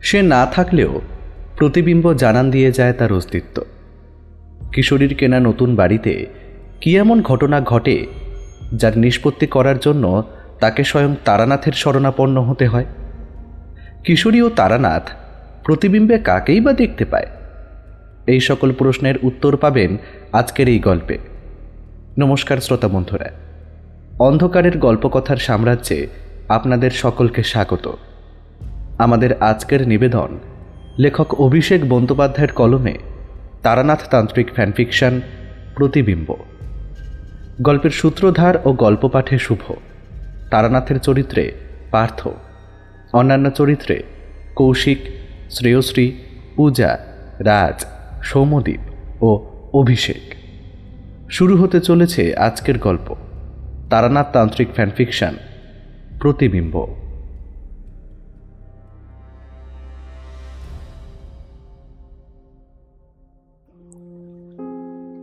সে না থাকলেও প্রতিবিম্ব জানান দিয়ে যায় তার অস্তিত্ব। কিশোরীর কেনা নতুন বাড়িতে কি এমন ঘটনা ঘটে যার নিষ্পত্তি করার জন্য তাকে স্বয়ং তারানাথের শরণাপন্ন হতে হয়? কিশোরী ও তারানাথ প্রতিবিম্বে কাকেই বা দেখতে পায়? এই সকল প্রশ্নের উত্তর পাবেন আজকের এই গল্পে। নমস্কার শ্রোতা বন্ধুরা, অন্ধকারের গল্পকথার সাম্রাজ্যে আপনাদের সকলকে স্বাগত। আমাদের আজকের নিবেদন লেখক অভিষেক বন্দ্যোপাধ্যায়ের কলমে তারানাথ তান্ত্রিক ফ্যানফিকশন প্রতিবিম্ব। গল্পের সূত্রধার ও গল্প পাঠে শুভ। তারানাথের চরিত্রে পার্থ, অন্যান্য চরিত্রে কৌশিক, শ্রেয়শ্রী, পূজা, রাজ, সৌম্যদীপ ও অভিষেক। শুরু হতে চলেছে আজকের গল্প তারানাথ তান্ত্রিক ফ্যানফিকশন প্রতিবিম্ব।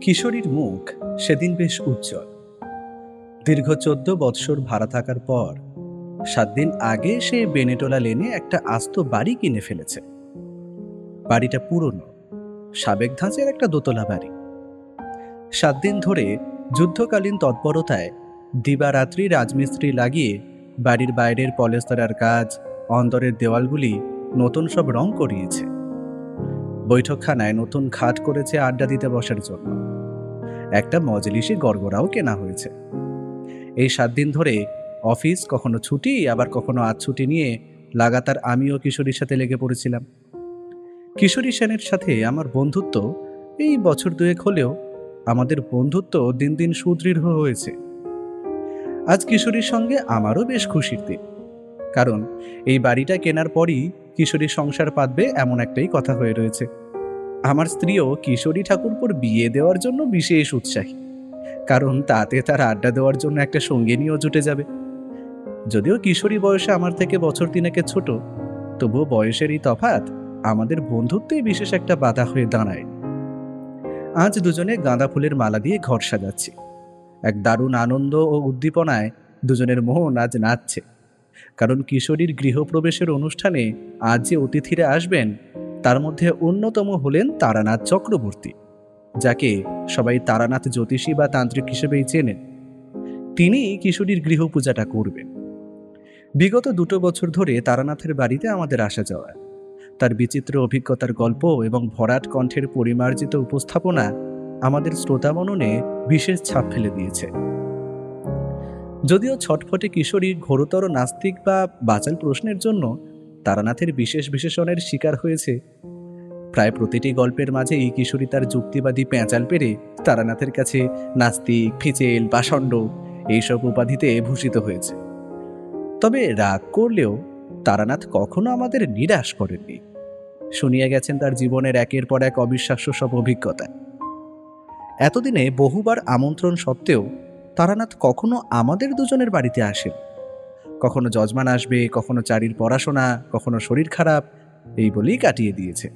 কিশোরীর মুখ সেদিন বেশ উজ্জ্বল। দীর্ঘ 14 বৎসর ভাড়া থাকার পর 7 দিন আগে সে বেনেটোলা লেনে একটা আস্ত বাড়ি কিনে ফেলেছে। বাড়িটা পুরনো, সাবেক ধাঁচের একটা দোতলা বাড়ি। 7 দিন ধরে যুদ্ধকালীন তৎপরতায় দিবারাত্রি রাজমিস্ত্রি লাগিয়ে বাড়ির বাইরের পলেস্তরার কাজ, অন্দরের দেওয়ালগুলি নতুন সব রং করিয়েছে। বৈঠকখানায় নতুন খাট করেছে আড্ডা দিতে বসার জন্য। একটা মজলিসি গড়গড়াও কেনা হয়েছে। এই 7 দিন ধরে অফিস কখনো ছুটি আবার কখনো আজ ছুটি নিয়ে লাগাতার আমিও কিশোরীর সাথে লেগে পড়েছিলাম। কিশোরী সেনের সাথে আমার বন্ধুত্ব এই বছর 2 হলেও আমাদের বন্ধুত্ব দিন দিন সুদৃঢ় হয়েছে। আজ কিশোরীর সঙ্গে আমারও বেশ খুশির দিন, কারণ এই বাড়িটা কেনার পরই কিশোরীর সংসার পাতবে এমন একটাই কথা হয়ে রয়েছে। আমার স্ত্রীও কিশোরী ঠাকুরপুর বিয়ে দেওয়ার জন্য বিশেষ উৎসাহী, কারণ তাতে তার আড্ডা দেওয়ার জন্য একটা সঙ্গিনীও জুটে যাবে। যদিও কিশোরী বয়সে আমার থেকে বছর 3 ছোট, তবুও বয়সের এই তফাৎ আমাদের বন্ধুত্বে বিশেষ একটা বাধা হয়ে দাঁড়ায়। আজ দুজনে গাঁদা ফুলের মালা দিয়ে ঘর সাজাচ্ছি। এক দারুণ আনন্দ ও উদ্দীপনায় দুজনের মন আজ নাচছে, কারণ কিশোরীর গৃহপ্রবেশের অনুষ্ঠানে আজ যে অতিথিরা আসবেন তার মধ্যে অন্যতম হলেন তারানাথ চক্রবর্তী, যাকে সবাই তারানাথ জ্যোতিষী বা তান্ত্রিক হিসেবেই চেনেন। তিনি কিশোরীর গৃহপূজাটা করবেন। বিগত 2 বছর ধরে তারানাথের বাড়িতে আমাদের আসা যাওয়া, তার বিচিত্র অভিজ্ঞতার গল্প এবং ভরাট কণ্ঠের পরিমার্জিত উপস্থাপনা আমাদের শ্রোতা মননে বিশেষ ছাপ ফেলে দিয়েছে। যদিও ছটফটে কিশোরী ঘোরতর নাস্তিক বা বাচাল প্রশ্নের জন্য তারানাথের বিশেষ বিশেষণের শিকার হয়েছে, প্রায় প্রতিটি গল্পের মাঝে এই কিশোরী তার যুক্তিবাদী পেঁচাল পেরে তারানাথের কাছে নাস্তিক, ফিচেল, পাষণ্ড এইসব উপাধিতে ভূষিত হয়েছে। তবে রাগ করলেও তারানাথ কখনো আমাদের নিরাশ করেননি। শুনিয়ে গেছেন তার জীবনের একের পর এক অবিশ্বাস্য সব অভিজ্ঞতা। এতদিনে বহুবার আমন্ত্রণ সত্ত্বেও তারানাথ কখনো আমাদের দুজনের বাড়িতে আসেন। কখনো যজমান আসবে, কখনো চারির পড়াশোনা, কখনো শরীর খারাপ, এই বলেই কাটিয়ে দিয়েছে।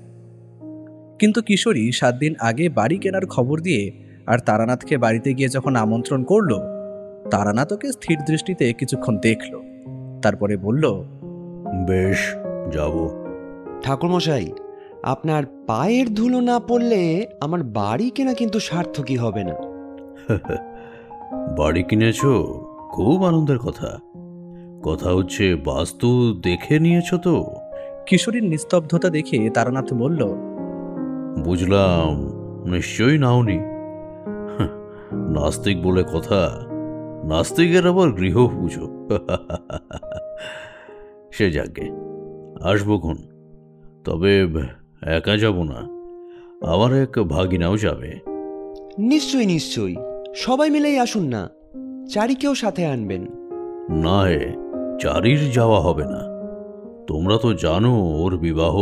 কিন্তু কিশোরী 7 দিন আগে বাড়ি কেনার খবর দিয়ে আর তারানাথকে বাড়িতে গিয়ে যখন আমন্ত্রণ করল, তারানাথ ওকে স্থির দৃষ্টিতে কিছুক্ষণ দেখল, তারপরে বলল, বেশ, যাব। ঠাকুরমশাই, আপনার পায়ের ধুলো না পড়লে আমার বাড়ি কেনা কিন্তু সার্থকই হবে না। বাড়ি কিনেছ, খুব আনন্দের কথা। কথা হচ্ছে বাস্তু দেখে নিয়েছ তো? কিশোরীর নিস্তব্ধতা দেখে তারানাথ বলল, বুঝলাম, নিশ্চয়ই নাওনি। নাস্তিক বলে কথা, নাস্তিকের আবার গৃহ পুজো। সে যাকে, আসবো কোন। তবে একা যাব না, আমার এক ভাগিনাও যাবে। নিশ্চয়ই নিশ্চয়ই, সবাই মিলেই আসুন না, চারিকেও সাথে আনবেন। না, চারির যাওয়া হবে না। তোমরা তো জানো ওর বিবাহ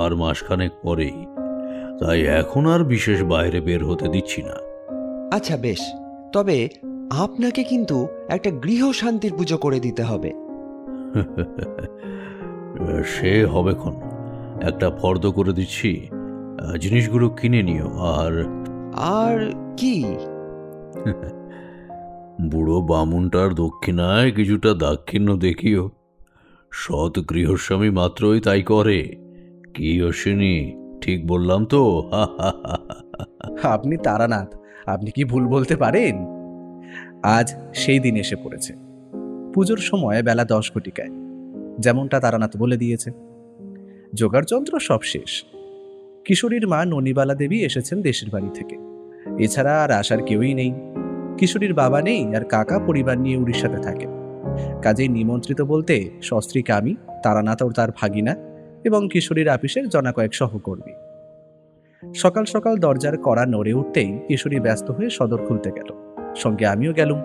আর মাসখানেক পরেই, তাই এখন আর বিশেষ বাইরে বের হতে দিচ্ছি না। আচ্ছা বেশ, তবে আপনাকে কিন্তু একটা গৃহ শান্তির পুজো করে দিতে হবে। সে হবে ক্ষণ, একটা ফর্দ করে দিচ্ছি, জিনিসগুলো কিনে নিও। আর কি? বুড়ো বামুনটার দক্ষিণায় কিছুটা দাক্ষিণ্য দেখিও। সৎ গৃহস্বামী মাত্রই তাই করে, কি অশ্বিনী, ঠিক বললাম তো? আপনি তারানাথ, আপনি কি ভুল বলতে পারেন? আজ সেই দিন এসে পড়েছে। পুজোর সময় বেলা 10 ঘটিকায়, যেমনটা তারানাথ বলে দিয়েছে। জোগাড়যন্ত্র সব শেষ। কিশোরীর মা ননিবালা দেবী এসেছেন দেশের বাড়ি থেকে। এছাড়া আর আসার কেউই নেই। কিশোরীর বাবা নেই, আর কাকা পরিবার নিয়ে উড়িষ্যাতে থাকে। কাজেই নিমন্ত্রিত বলতে সস্ত্রীক আমি, তারানাথ ও তার ভাগিনা এবং কিশোরীর আপিসের জনা কয়েক সহকর্মী। সকাল সকাল দরজার কড়া নড়ে উঠতেই কিশোরী ব্যস্ত হয়ে সদর খুলতে গেল, সঙ্গে আমিও গেলুম।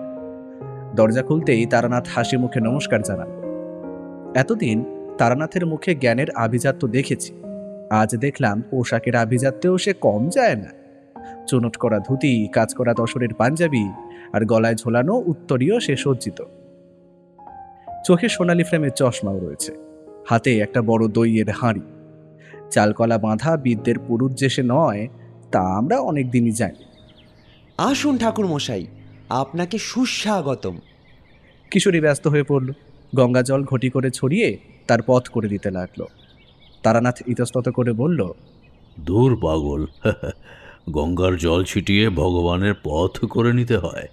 দরজা খুলতেই তারানাথ হাসি মুখে নমস্কার জানাল। এতদিন তারানাথের মুখে জ্ঞানের আভিজাত্য দেখেছি, আজ দেখলাম পোশাকের আভিজাত্যেও সে কম যায় না। চুনট করা ধুতি, কাজ করা তসরের পাঞ্জাবি আর গলায় ঝোলানো উত্তরীয় সে সজ্জিত। চোখে সোনালি ফ্রেমের চশমাও রয়েছে, হাতে একটা বড় দইয়ের হাঁড়ি। চালকলা বাঁধা বিদ্যের পুরুষ যে সে নয়, তা আমরা অনেক দিনই জানি। আসুন ঠাকুর মশাই, আপনাকে সুস্বাগতম। কিশোরী ব্যস্ত হয়ে পড়ল, গঙ্গা জল ঘটি করে ছড়িয়ে তার পথ করে দিতে লাগলো। তারানাথ ইতস্তত করে বলল, দূর পাগল, গঙ্গার জল ছিটিয়ে ভগবানের পথ করে নিতে হয়।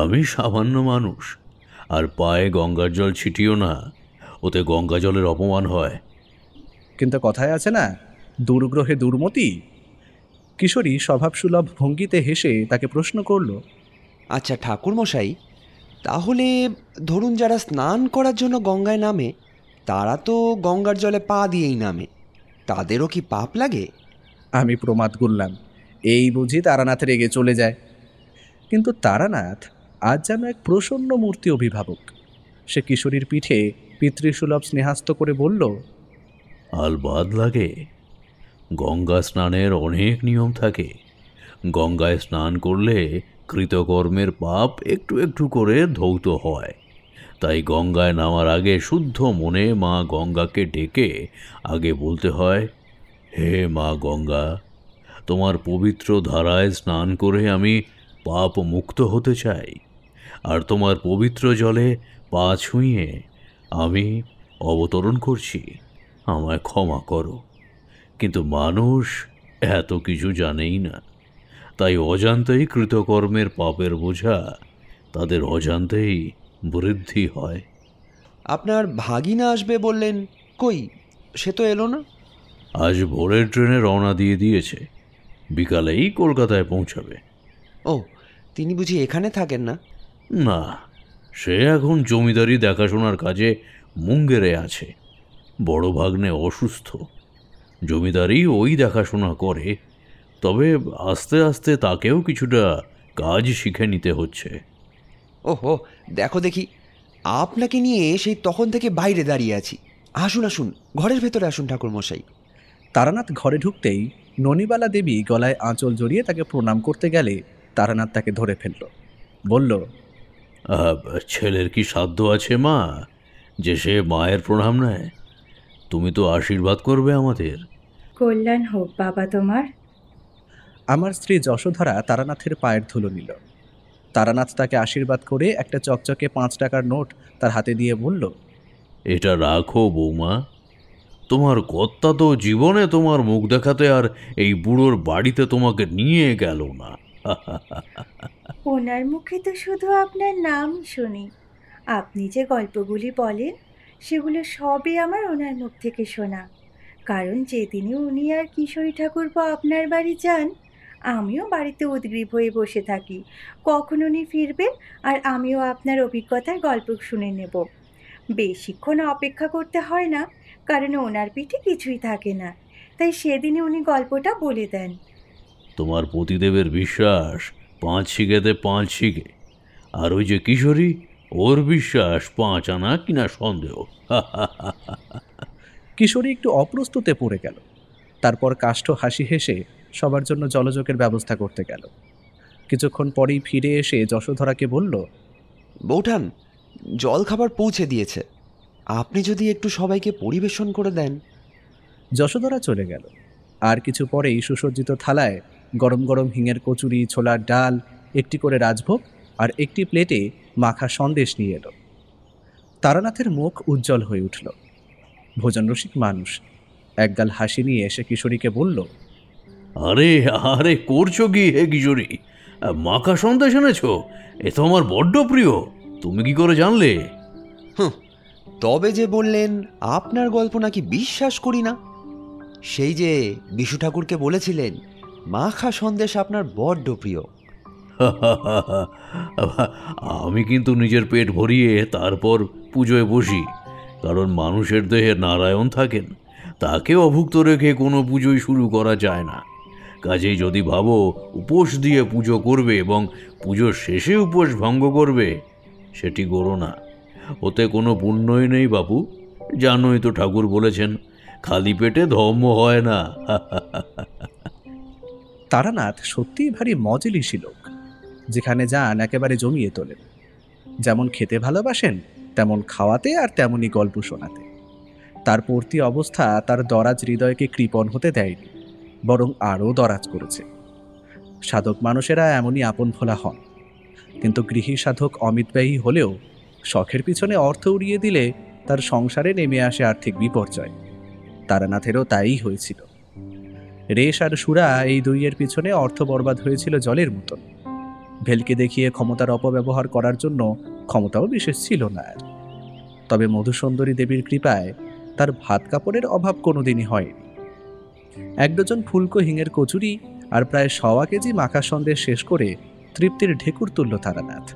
আমি সামান্য মানুষ, আর পায়ে গঙ্গার জল ছিটিও না, ওতে গঙ্গা জলের অপমান হয়। কিন্তু কথায় আছে না, দুর্গ্রহে দুর্মতি। কিশোরী স্বভাবসুলভ ভঙ্গিতে হেসে তাকে প্রশ্ন করল, আচ্ছা ঠাকুর মশাই, তাহলে ধরুন যারা স্নান করার জন্য গঙ্গায় নামে, তারা তো গঙ্গার জলে পা দিয়েই নামে, তাদেরও কি পাপ লাগে? আমি প্রমাদ গুনলাম। এই বুঝি তারানাথ রেগে চলে যায়। কিন্তু তারানাথ আজ যেন এক প্রসন্ন মূর্তি অভিভাবক। সে কিশোরীর পিঠে পিতৃসুলভ স্নেহাস্ত করে বলল, আলবাদ লাগে। গঙ্গা স্নানের অনেক নিয়ম থাকে। গঙ্গায় স্নান করলে কৃতকর্মের পাপ একটু একটু করে ধৌত হয়। তাই গঙ্গায় নামার আগে শুদ্ধ মনে মা গঙ্গাকে ডেকে আগে বলতে হয়, হে মা গঙ্গা, তোমার পবিত্র ধারায় স্নান করে আমি পাপ মুক্ত হতে চাই, আর তোমার পবিত্র জলে পা ছুঁয়ে আমি অবতরণ করছি, আমায় ক্ষমা করো। কিন্তু মানুষ এত কিছু জানেই না, তাই অজান্তেই কৃতকর্মের পাপের বোঝা তাদের অজান্তেই বৃদ্ধি হয়। আপনার ভাগিনা আসবে বললেন, কই সে তো এলো না? আজ ভোরের ট্রেনে রওনা দিয়ে দিয়েছে, বিকালেই কলকাতায় পৌঁছাবে। ও, তিনি বুঝি এখানে থাকেন না? না, সে এখন জমিদারি দেখাশোনার কাজে মুঙ্গেরে আছে। বড় ভাগ্নে অসুস্থ, জমিদারি ওই দেখাশোনা করে, তবে আস্তে আস্তে তাকেও কিছুটা কাজ শিখে নিতে হচ্ছে। ওহো, দেখো দেখি, আপনাকে নিয়ে সেই তখন থেকে বাইরে দাঁড়িয়ে আছি। আসুন আসুন, ঘরের ভেতরে আসুন ঠাকুর মশাই। তারানাথ ঘরে ঢুকতেই ননিবালা দেবী গলায় আঁচল জড়িয়ে তাকে প্রণাম করতে গেলে তারানাথ তাকে ধরে ফেলল। বলল, ছেলের কি সাধ্য আছে মা যে সে মায়ের প্রণাম নেয়? তুমি তো আশীর্বাদ করবে আমাদের। কল্যাণ হোক বাবা তোমার। আমার স্ত্রী যশোধরা তারানাথের পায়ের ধুলো নিল। তারানাথ তাকে আশীর্বাদ করে একটা চকচকে 5 টাকার নোট তার হাতে দিয়ে বলল, এটা রাখো বৌমা, তোমার কর্তা তো জীবনে তোমার মুখ দেখাতে আর এই বুড়োর বাড়িতে তোমাকে নিয়ে গেল না। ওনার মুখে তো শুধু আপনার নাম শুনি। আপনি যে গল্পগুলি বলেন সেগুলো সবই আমার ওনার মুখ থেকে শোনা। কারণ যেদিনই উনি আর কিশোরী ঠাকুরপো আপনার বাড়ি যান, আমিও বাড়িতে উদগ্রীব হয়ে বসে থাকি কখন উনি ফিরবেন, আর আমিও আপনার অভিজ্ঞতার গল্প শুনে নেব। বেশিক্ষণ অপেক্ষা করতে হয় না, কারণ ওনার পিঠে কিছুই থাকে না, তাই সেদিনই উনি গল্পটা বলে দেন। তোমার পতিদেবের বিশ্বাস 5 শিখেতে 5 শিখে, আর ওই যে কিশোরী, ওর বিশ্বাস 5 আনা কিনা সন্দেহ। কিশোরী একটু অপ্রস্তুতে পড়ে গেল। তারপর কাষ্ঠ হাসি হেসে সবার জন্য জলযোগের ব্যবস্থা করতে গেল। কিছুক্ষণ পরেই ফিরে এসে যশোধরাকে বলল, বৌঠান, জল খাবার পৌঁছে দিয়েছে, আপনি যদি একটু সবাইকে পরিবেশন করে দেন। যশোধরা চলে গেল। আর কিছু পরেই সুসজ্জিত থালায় গরম গরম হিঙের কচুরি, ছোলার ডাল, একটি করে রাজভোগ আর একটি প্লেটে মাখা সন্দেশ নিয়ে এলো। তারানাথের মুখ উজ্জ্বল হয়ে উঠল। ভোজনরসিক মানুষ, একগাল হাসি নিয়ে এসে কিশোরীকে বলল, আরে আরে করছো কি হে কিশোরী? মাখা সন্দেশ এনেছো? এ তো আমার বড্ড প্রিয়। তুমি কি করে জানলে? তবে যে বললেন আপনার গল্প নাকি বিশ্বাস করি না, সেই যে বিশু ঠাকুরকে বলেছিলেন মাখা সন্দেশ আপনার বড্ড প্রিয়। আমি কিন্তু নিজের পেট ভরিয়ে তারপর পুজোয় বসি, কারণ মানুষের দেহে নারায়ণ থাকেন, তাকে অভুক্ত রেখে কোনো পুজোই শুরু করা যায় না। কাজেই যদি ভাবো উপোস দিয়ে পুজো করবে এবং পুজোর শেষে উপোস ভঙ্গ করবে, সেটি করো না। ওতে কোনো পুণ্যই নেই বাপু। জানোই তো ঠাকুর বলেছেন, খালি পেটে ধর্ম হয় না। তারানাথ সত্যিই ভারী মজলিশি লোক। যেখানে যান একেবারে জমিয়ে তোলেন। যেমন খেতে ভালোবাসেন, তেমন খাওয়াতে আর তেমনই গল্প শোনাতে। তার পূর্তি অবস্থা তার দরাজ হৃদয়কে কৃপণ হতে দেয়নি, বরং আরও দরাজ করেছে। সাধক মানুষেরা এমনই আপন ভোলা হন, কিন্তু গৃহী সাধক অমিতব্যয়ী হলেও শখের পিছনে অর্থ উড়িয়ে দিলে তার সংসারে নেমে আসে আর্থিক বিপর্যয়। তারানাথেরও তাই হয়েছিল। রেশ আর সুরা এই দুইয়ের পিছনে অর্থ বরবাদ হয়েছিল জলের মতন। ভেলকে দেখিয়ে ক্ষমতার অপব্যবহার করার জন্য ক্ষমতাও বিশেষ ছিল না আর। তবে মধুসুন্দরী দেবীর কৃপায় তার ভাত কাপড়ের অভাব কোনোদিনই হয়নি। 1 ডজন ফুলকো হিঙের কচুরি আর প্রায় 1.25 কেজি মাখা সন্দেশ শেষ করে তৃপ্তির ঢেকুর তুলল তারানাথ।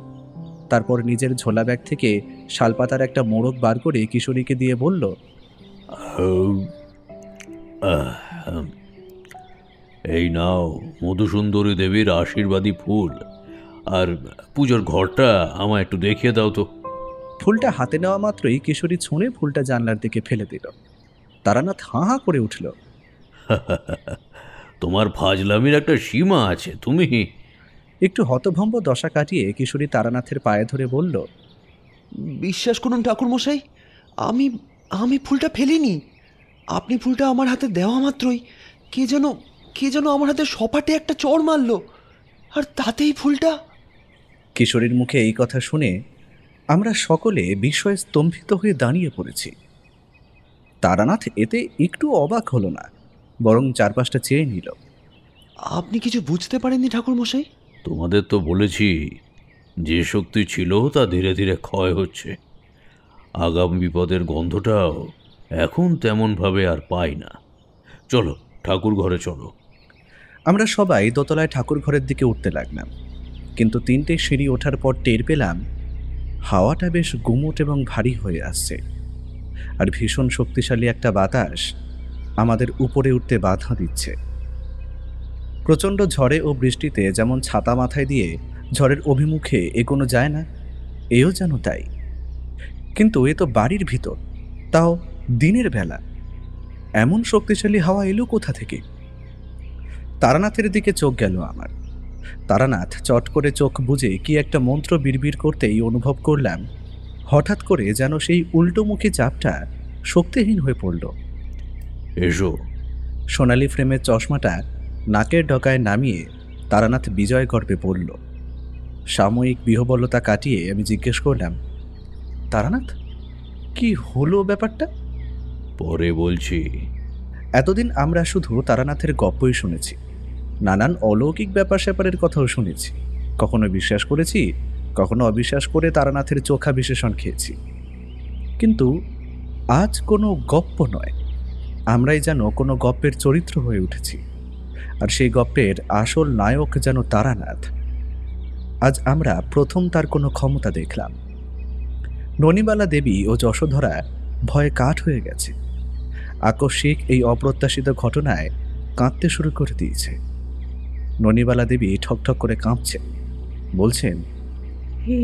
তারপর নিজের ঝোলা ব্যাগ থেকে শালপাতার একটা মোড়ক বার করে কিশোরীকে দিয়ে বলল, এই নাও মধুসুন্দরী দেবীর আশীর্বাদী ফুল, আর পুজোর ঘরটা আমায় একটু দেখিয়ে দাও তো। ফুলটা হাতে নেওয়া মাত্রই কিশোরী ছুঁড়ে ফুলটা জানলার দিকে ফেলে দিল। তারানাথ হাঁ হাঁ করে উঠল। তোমার ফাজলামির একটা সীমা আছে। তুমি একটু হতভম্ব দশা কাটিয়ে কিশোরী তারানাথের পায়ে ধরে বলল, বিশ্বাস করুন ঠাকুরমশাই, আমি আমি ফুলটা ফেলিনি। আপনি ফুলটা আমার হাতে দেওয়া মাত্রই কে যেন আমার হাতে সপাটে একটা চড় মারল, আর তাতেই ফুলটা। কিশোরীর মুখে এই কথা শুনে আমরা সকলে বিস্ময়ে স্তম্ভিত হয়ে দাঁড়িয়ে পড়েছি। তারানাথ এতে একটু অবাক হলো না, বরং চারপাশটা চেয়ে নিল। আপনি কিছু বুঝতে পারেননি ঠাকুরমশাই? তোমাদের তো বলেছি, যে শক্তি ছিল তা ধীরে ধীরে ক্ষয় হচ্ছে। আগাম বিপদের গন্ধটাও এখন তেমনভাবে আর পাই না। চলো ঠাকুর ঘরে চলো। আমরা সবাই দোতলায় ঠাকুর ঘরের দিকে উঠতে লাগলাম, কিন্তু 3টে সিঁড়ি ওঠার পর টের পেলাম হাওয়াটা বেশ গুমোট এবং ভারী হয়ে আসছে, আর ভীষণ শক্তিশালী একটা বাতাস আমাদের উপরে উঠতে বাধা দিচ্ছে। প্রচণ্ড ঝড়ে ও বৃষ্টিতে যেমন ছাতা মাথায় দিয়ে ঝড়ের অভিমুখে এগোনো যায় না, এও যেন তাই। কিন্তু এ তো বাড়ির ভিতর, তাও দিনের বেলা। এমন শক্তিশালী হাওয়া এলো কোথা থেকে? তারানাথের দিকে চোখ গেল আমার। তারানাথ চট করে চোখ বুজে কি একটা মন্ত্র বিড়বিড় করতেই অনুভব করলাম হঠাৎ করে যেন সেই উল্টোমুখী চাপটা শক্তিহীন হয়ে পড়ল। এসো। সোনালি ফ্রেমের চশমাটা নাকের ডগায় নামিয়ে তারানাথ বিজয় গর্বে পড়ল। সাময়িক বিহবলতা কাটিয়ে আমি জিজ্ঞেস করলাম, তারানাথ, কি হলো ব্যাপারটা? পরে বলছি। এতদিন আমরা শুধু তারানাথের গপ্পই শুনেছি, নানান অলৌকিক ব্যাপার স্যাপারের কথাও শুনেছি। কখনো বিশ্বাস করেছি, কখনো অবিশ্বাস করে তারানাথের চোখা বিশেষণ খেয়েছি। কিন্তু আজ কোনো গপ্প নয়, আমরাই যেন কোনো গপ্পের চরিত্র হয়ে উঠেছি, আর সেই গপ্পের আসল নায়ক যেন তারানাথ। আজ আমরা প্রথম তার কোনো ক্ষমতা দেখলাম। ননিবালা দেবী ও যশোধরা ভয়ে কাঠ হয়ে গেছে। আকস্মিক এই অপ্রত্যাশিত ঘটনায় কাঁদতে শুরু করে দিয়েছে। ননিবালা দেবী ঠকঠক করে কাঁপছে, বলছেন,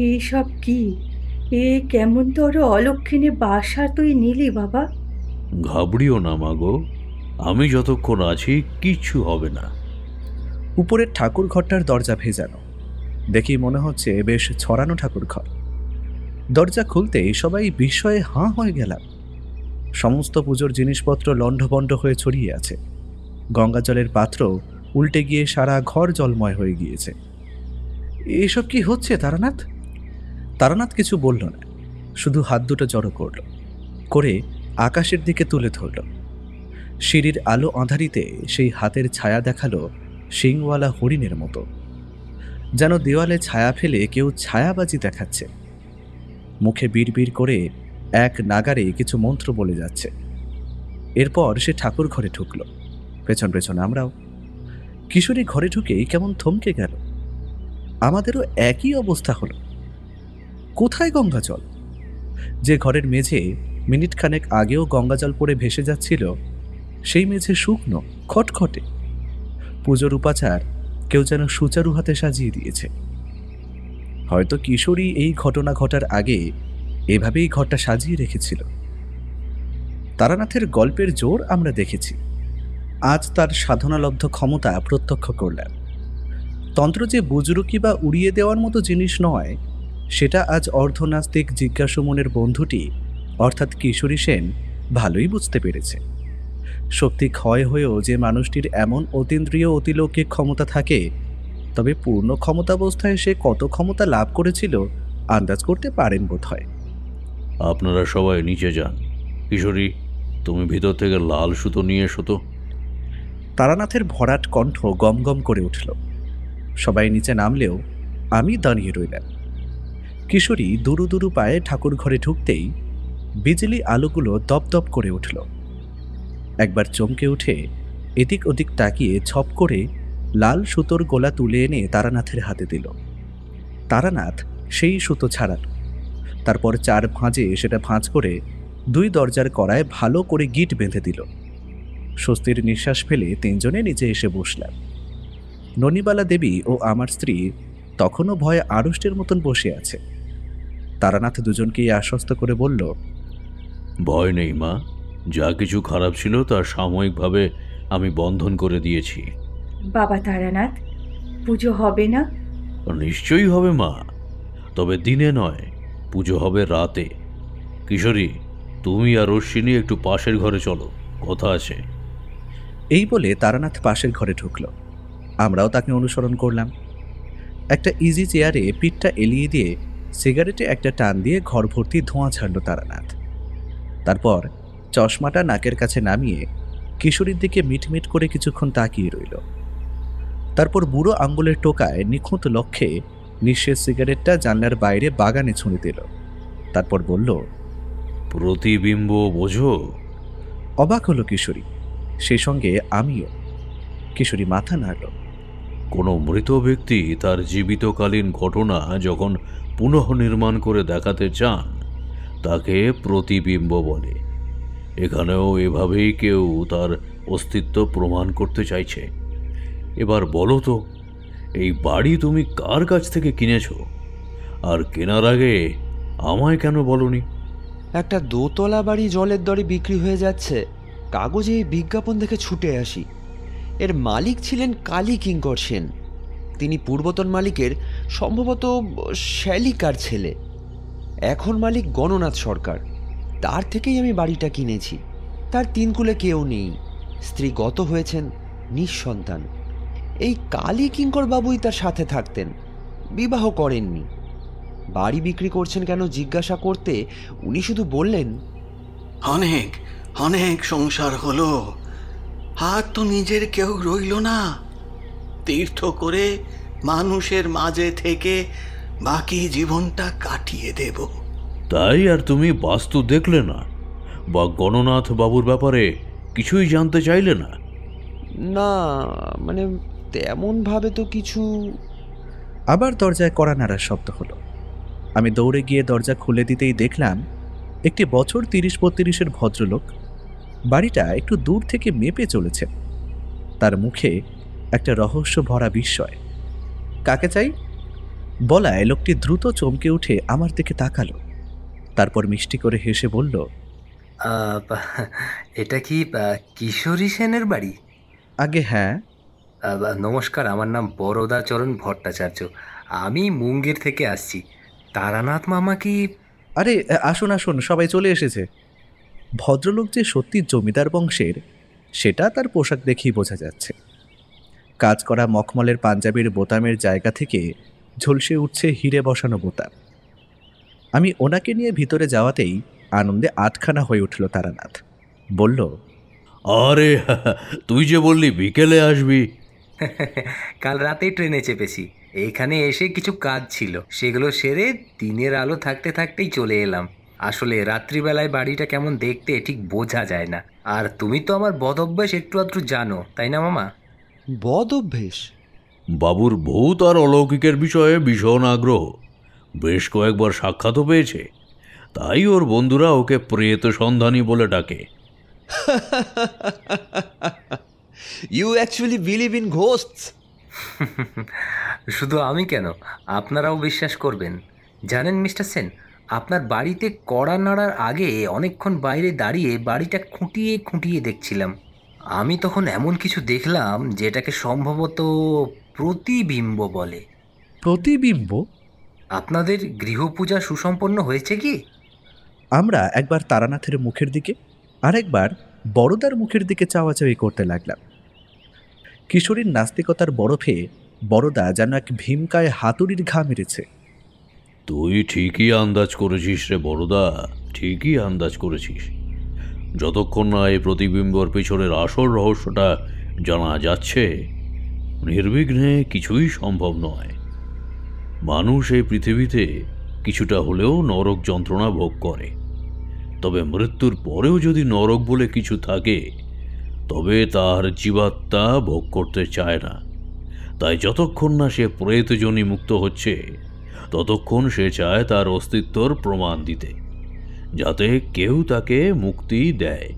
এইসব কি? এ কেমন তোর অলক্ষণে বাসা তুই নিলি বাবা? ঘাবড়িও না মাগো, আমি যতক্ষণ আছি কিচ্ছু হবে না। উপরের ঠাকুর ঘরটার দরজা ভেজানো, দেখি মনে হচ্ছে বেশ ছড়ানো ঠাকুর ঘর। দরজা খুলতেই সবাই বিস্ময়ে হাঁ হয়ে গেলাম। সমস্ত পুজোর জিনিসপত্র লণ্ডভণ্ড হয়ে ছড়িয়ে আছে। গঙ্গা জলের পাত্র উল্টে গিয়ে সারা ঘর জলময় হয়ে গিয়েছে। এসব কি হচ্ছে তারানাথ? তারানাথ কিছু বলল না, শুধু হাত দুটো জড়ো করল, করে আকাশের দিকে তুলে ধরল। সিঁড়ির আলো আঁধারিতে সেই হাতের ছায়া দেখালো শিংওয়ালা হরিণের মতো, যেন দেওয়ালে ছায়া ফেলে কেউ ছায়াবাজি দেখাচ্ছে। মুখে বিড়বিড় করে এক নাগারে কিছু মন্ত্র বলে যাচ্ছে। এরপর সে ঠাকুর ঘরে ঢুকল, পেছন পেছন আমরাও। কিশোরী ঘরে ঢুকেই কেমন থমকে গেল। আমাদেরও একই অবস্থা হলো। কোথায় গঙ্গা জল? যে ঘরের মেঝে মিনিট খানেক আগেও গঙ্গা জল পড়ে ভেসে যাচ্ছিল, সেই মেঝে শুকনো, খটখটে। পুজোর উপাচার কেউ যেন সুচারু হাতে সাজিয়ে দিয়েছে। হয়তো কিশোরী এই ঘটনা ঘটার আগে এভাবেই ঘরটা সাজিয়ে রেখেছিল। তারানাথের গল্পের জোর আমরা দেখেছি, আজ তার সাধনালব্ধ ক্ষমতা প্রত্যক্ষ করলাম। তন্ত্র যে বুজরুকি বা উড়িয়ে দেওয়ার মতো জিনিস নয়, সেটা আজ অর্ধনাস্তিক জিজ্ঞাসু মনের বন্ধুটি অর্থাৎ কিশোরী সেন ভালোই বুঝতে পেরেছে। শক্তি ক্ষয় হয়েও যে মানুষটির এমন অতীন্দ্রিয় অতিলৌকিক ক্ষমতা থাকে, তবে পূর্ণ ক্ষমতাবস্থায় সে কত ক্ষমতা লাভ করেছিল আন্দাজ করতে পারেন বোধ হয়। আপনারা সবাই নিচে যান। কিশোরী, তুমি ভিতর থেকে লাল সুতো নিয়ে এসো তো। তারানাথের ভরাট কণ্ঠ গমগম করে উঠল। সবাই নিচে নামলেও আমি দাঁড়িয়ে রইলাম। কিশোরী দুরু দুরু পায়ে ঠাকুর ঘরে ঢুকতেই বিজলি আলোগুলো দপদপ করে উঠল। একবার চমকে উঠে এদিক ওদিক তাকিয়ে ছপ করে লাল সুতোর গোলা তুলে এনে তারানাথের হাতে দিল। তারানাথ সেই সুতো ছাড়াল। তারপর 4 ভাঁজে সেটা ভাঁজ করে 2 দরজার কড়ায় ভালো করে গিট বেঁধে দিল। স্বস্তির নিঃশ্বাস ফেলে 3 জনে নিচে এসে বসলাম। ননিবালা দেবী ও আমার স্ত্রী তখনও ভয়ে আড়ষ্টের মতন বসে আছে। তারানাথ দুজনকেই আশ্বস্ত করে বলল, ভয় নেই মা, যা কিছু খারাপ ছিল তা সাময়িকভাবে আমি বন্ধন করে দিয়েছি। বাবা তারানাথ, পুজো হবে না? নিশ্চয়ই হবে মা, তবে দিনে নয়, পুজো হবে রাতে। কিশোরী, তুমি আর অশ্বিনী একটু পাশের ঘরে চলো, কথা আছে। এই বলে তারানাথ পাশের ঘরে ঢুকল। আমরাও তাকে অনুসরণ করলাম। একটা ইজি চেয়ারে পিঠটা এলিয়ে দিয়ে সিগারেটে একটা টান দিয়ে ঘর ভর্তি ধোঁয়া ছাড়ল তারানাথ। তারপর চশমাটা নাকের কাছে নামিয়ে কিশোরীর দিকে মিটমিট করে কিছুক্ষণ তাকিয়ে রইল। তারপর বুড়ো আঙ্গুলের টোকায় নিখুঁত লক্ষ্যে নিঃশেষ সিগারেটটা জানলার বাইরে বাগানে ছুঁড়ে দিল। তারপর বলল, প্রতিবিম্ব বোঝো? অবাক হলো কিশোরী, সেই সঙ্গে আমিও। কিশোরী মাথা নাড়ল। কোনো মৃত ব্যক্তি তার জীবিতকালীন ঘটনা যখন পুনঃনির্মাণ করে দেখাতে চান, তাকে প্রতিবিম্ব বলে। এখানেও এভাবেই কেউ তার অস্তিত্ব প্রমাণ করতে চাইছে। এবার বলো তো, এই বাড়ি তুমি কার কাছ থেকে কিনেছ? আর কেনার আগে আমায় কেন বলনি? একটা দোতলা বাড়ি জলের দরে বিক্রি হয়ে যাচ্ছে, কাগজে এই বিজ্ঞাপন দেখে ছুটে আসি। এর মালিক ছিলেন কালী কিঙ্কর সেন। তিনি পূর্বতন মালিকের সম্ভবত শ্যালিকার ছেলে। এখন মালিক গণনাথ সরকার। তার থেকেই আমি বাড়িটা কিনেছি। তার 3 কুলে কেউ নেই, স্ত্রী গত হয়েছেন, নিঃসন্তান। এই কালী কিঙ্কর বাবুই তার সাথে থাকতেন, বিবাহ করেননি। বাড়ি বিক্রি করছেন কেন জিজ্ঞাসা করতে উনি শুধু বললেন, অনেক অনেক সংসার হলো, আর তো নিজের কেউ রইল না। তীর্থ করে মানুষের মাঝে থেকে বাকি জীবনটা কাটিয়ে দেব। তাই আর তুমি বাস্তু দেখলে না, বা গণনাথ বাবুর ব্যাপারে কিছুই জানতে চাইলে না? না মানে তেমনভাবে তো কিছু। আবার দরজায় কড়া নাড়ার শব্দ হলো। আমি দৌড়ে গিয়ে দরজা খুলে দিতেই দেখলাম একটি বছর 30-32-এর ভদ্রলোক বাড়িটা একটু দূর থেকে মেপে চলেছেন। তার মুখে একটা রহস্য ভরা বিস্ময়। কাকে চাই বলায় লোকটি দ্রুত চমকে উঠে আমার দিকে তাকালো। তারপর মিষ্টি করে হেসে বলল, এটা কি কিশোরী সেনের বাড়ি? আগে হ্যাঁ। নমস্কার, আমার নাম বরদাচরণ ভট্টাচার্য। আমি মুঙ্গের থেকে আসছি। তারানাথ মামা কি? আরে আসুন আসুন, সবাই চলে এসেছে। ভদ্রলোক যে সত্যি জমিদার বংশের সেটা তার পোশাক দেখেই বোঝা যাচ্ছে। কাজ করা মখমলের পাঞ্জাবির বোতামের জায়গা থেকে ঝলসে উঠছে হিরে বসানো বোতাম। আমি ওনাকে নিয়ে ভিতরে যাওয়াতেই আনন্দে আটখানা হয়ে উঠল তারানাথ। বলল, আরে তুই যে বললি বিকেলে আসবি। কাল রাতেই ট্রেনে চেপেছি। এইখানে এসে কিছু কাজ ছিল, সেগুলো সেরে দিনের আলো থাকতে থাকতেই চলে এলাম। আসলে রাত্রিবেলায় বাড়িটা কেমন দেখতে ঠিক বোঝা যায় না। আর তুমি তো আমার বদ অভ্যাস একটু আধটু জানো, তাই না মামা? বদ অভ্যেস? বাবুর ভূত আর অলৌকিকের বিষয়ে ভীষণ আগ্রহ, বেশ কয়েকবার সাক্ষাৎও পেয়েছে, তাই ওর বন্ধুরা ওকে প্রেত সন্ধানী বলে ডাকে। You actually believe in ghosts? শুধু আমি কেন, আপনারাও বিশ্বাস করবেন। জানেন মিস্টার সেন, আপনার বাড়িতে কড়া নাড়ার আগে অনেকক্ষণ বাইরে দাঁড়িয়ে বাড়িটা খুঁটিয়ে খুঁটিয়ে দেখছিলাম। আমি তখন এমন কিছু দেখলাম যেটাকে সম্ভবত প্রতিবিম্ব বলে। প্রতিবিম্ব? আপনাদের গৃহপূজা সুসম্পন্ন হয়েছে কি? আমরা একবার তারানাথের মুখের দিকে আর একবার বড়দার মুখের দিকে চাওয়াচাওয়ি করতে লাগলাম। কিশোরীর নাস্তিকতার বরফে বড়দা যেন এক ভীমকায় হাতুড়ির ঘা মেরেছে। তুই ঠিকই আন্দাজ করেছিস রে বড়দা, ঠিকই আন্দাজ করেছিস। যতক্ষণ না এই প্রতিবিম্বর পেছনের আসল রহস্যটা জানা যাচ্ছে, নির্বিঘ্নে কিছুই সম্ভব নয়। মানুষ এই পৃথিবীতে কিছুটা হলেও নরক যন্ত্রণা ভোগ করে, তবে মৃত্যুর পরেও যদি নরক বলে কিছু থাকে, তবে তার জীবাত্মা ভোগ করতে চায় না। তাই যতক্ষণ না সে প্রেতজনী মুক্ত হচ্ছে, ততক্ষণ সে চায় তার অস্তিত্বর প্রমাণ দিতে, যাতে কেউ তাকে মুক্তি দেয়।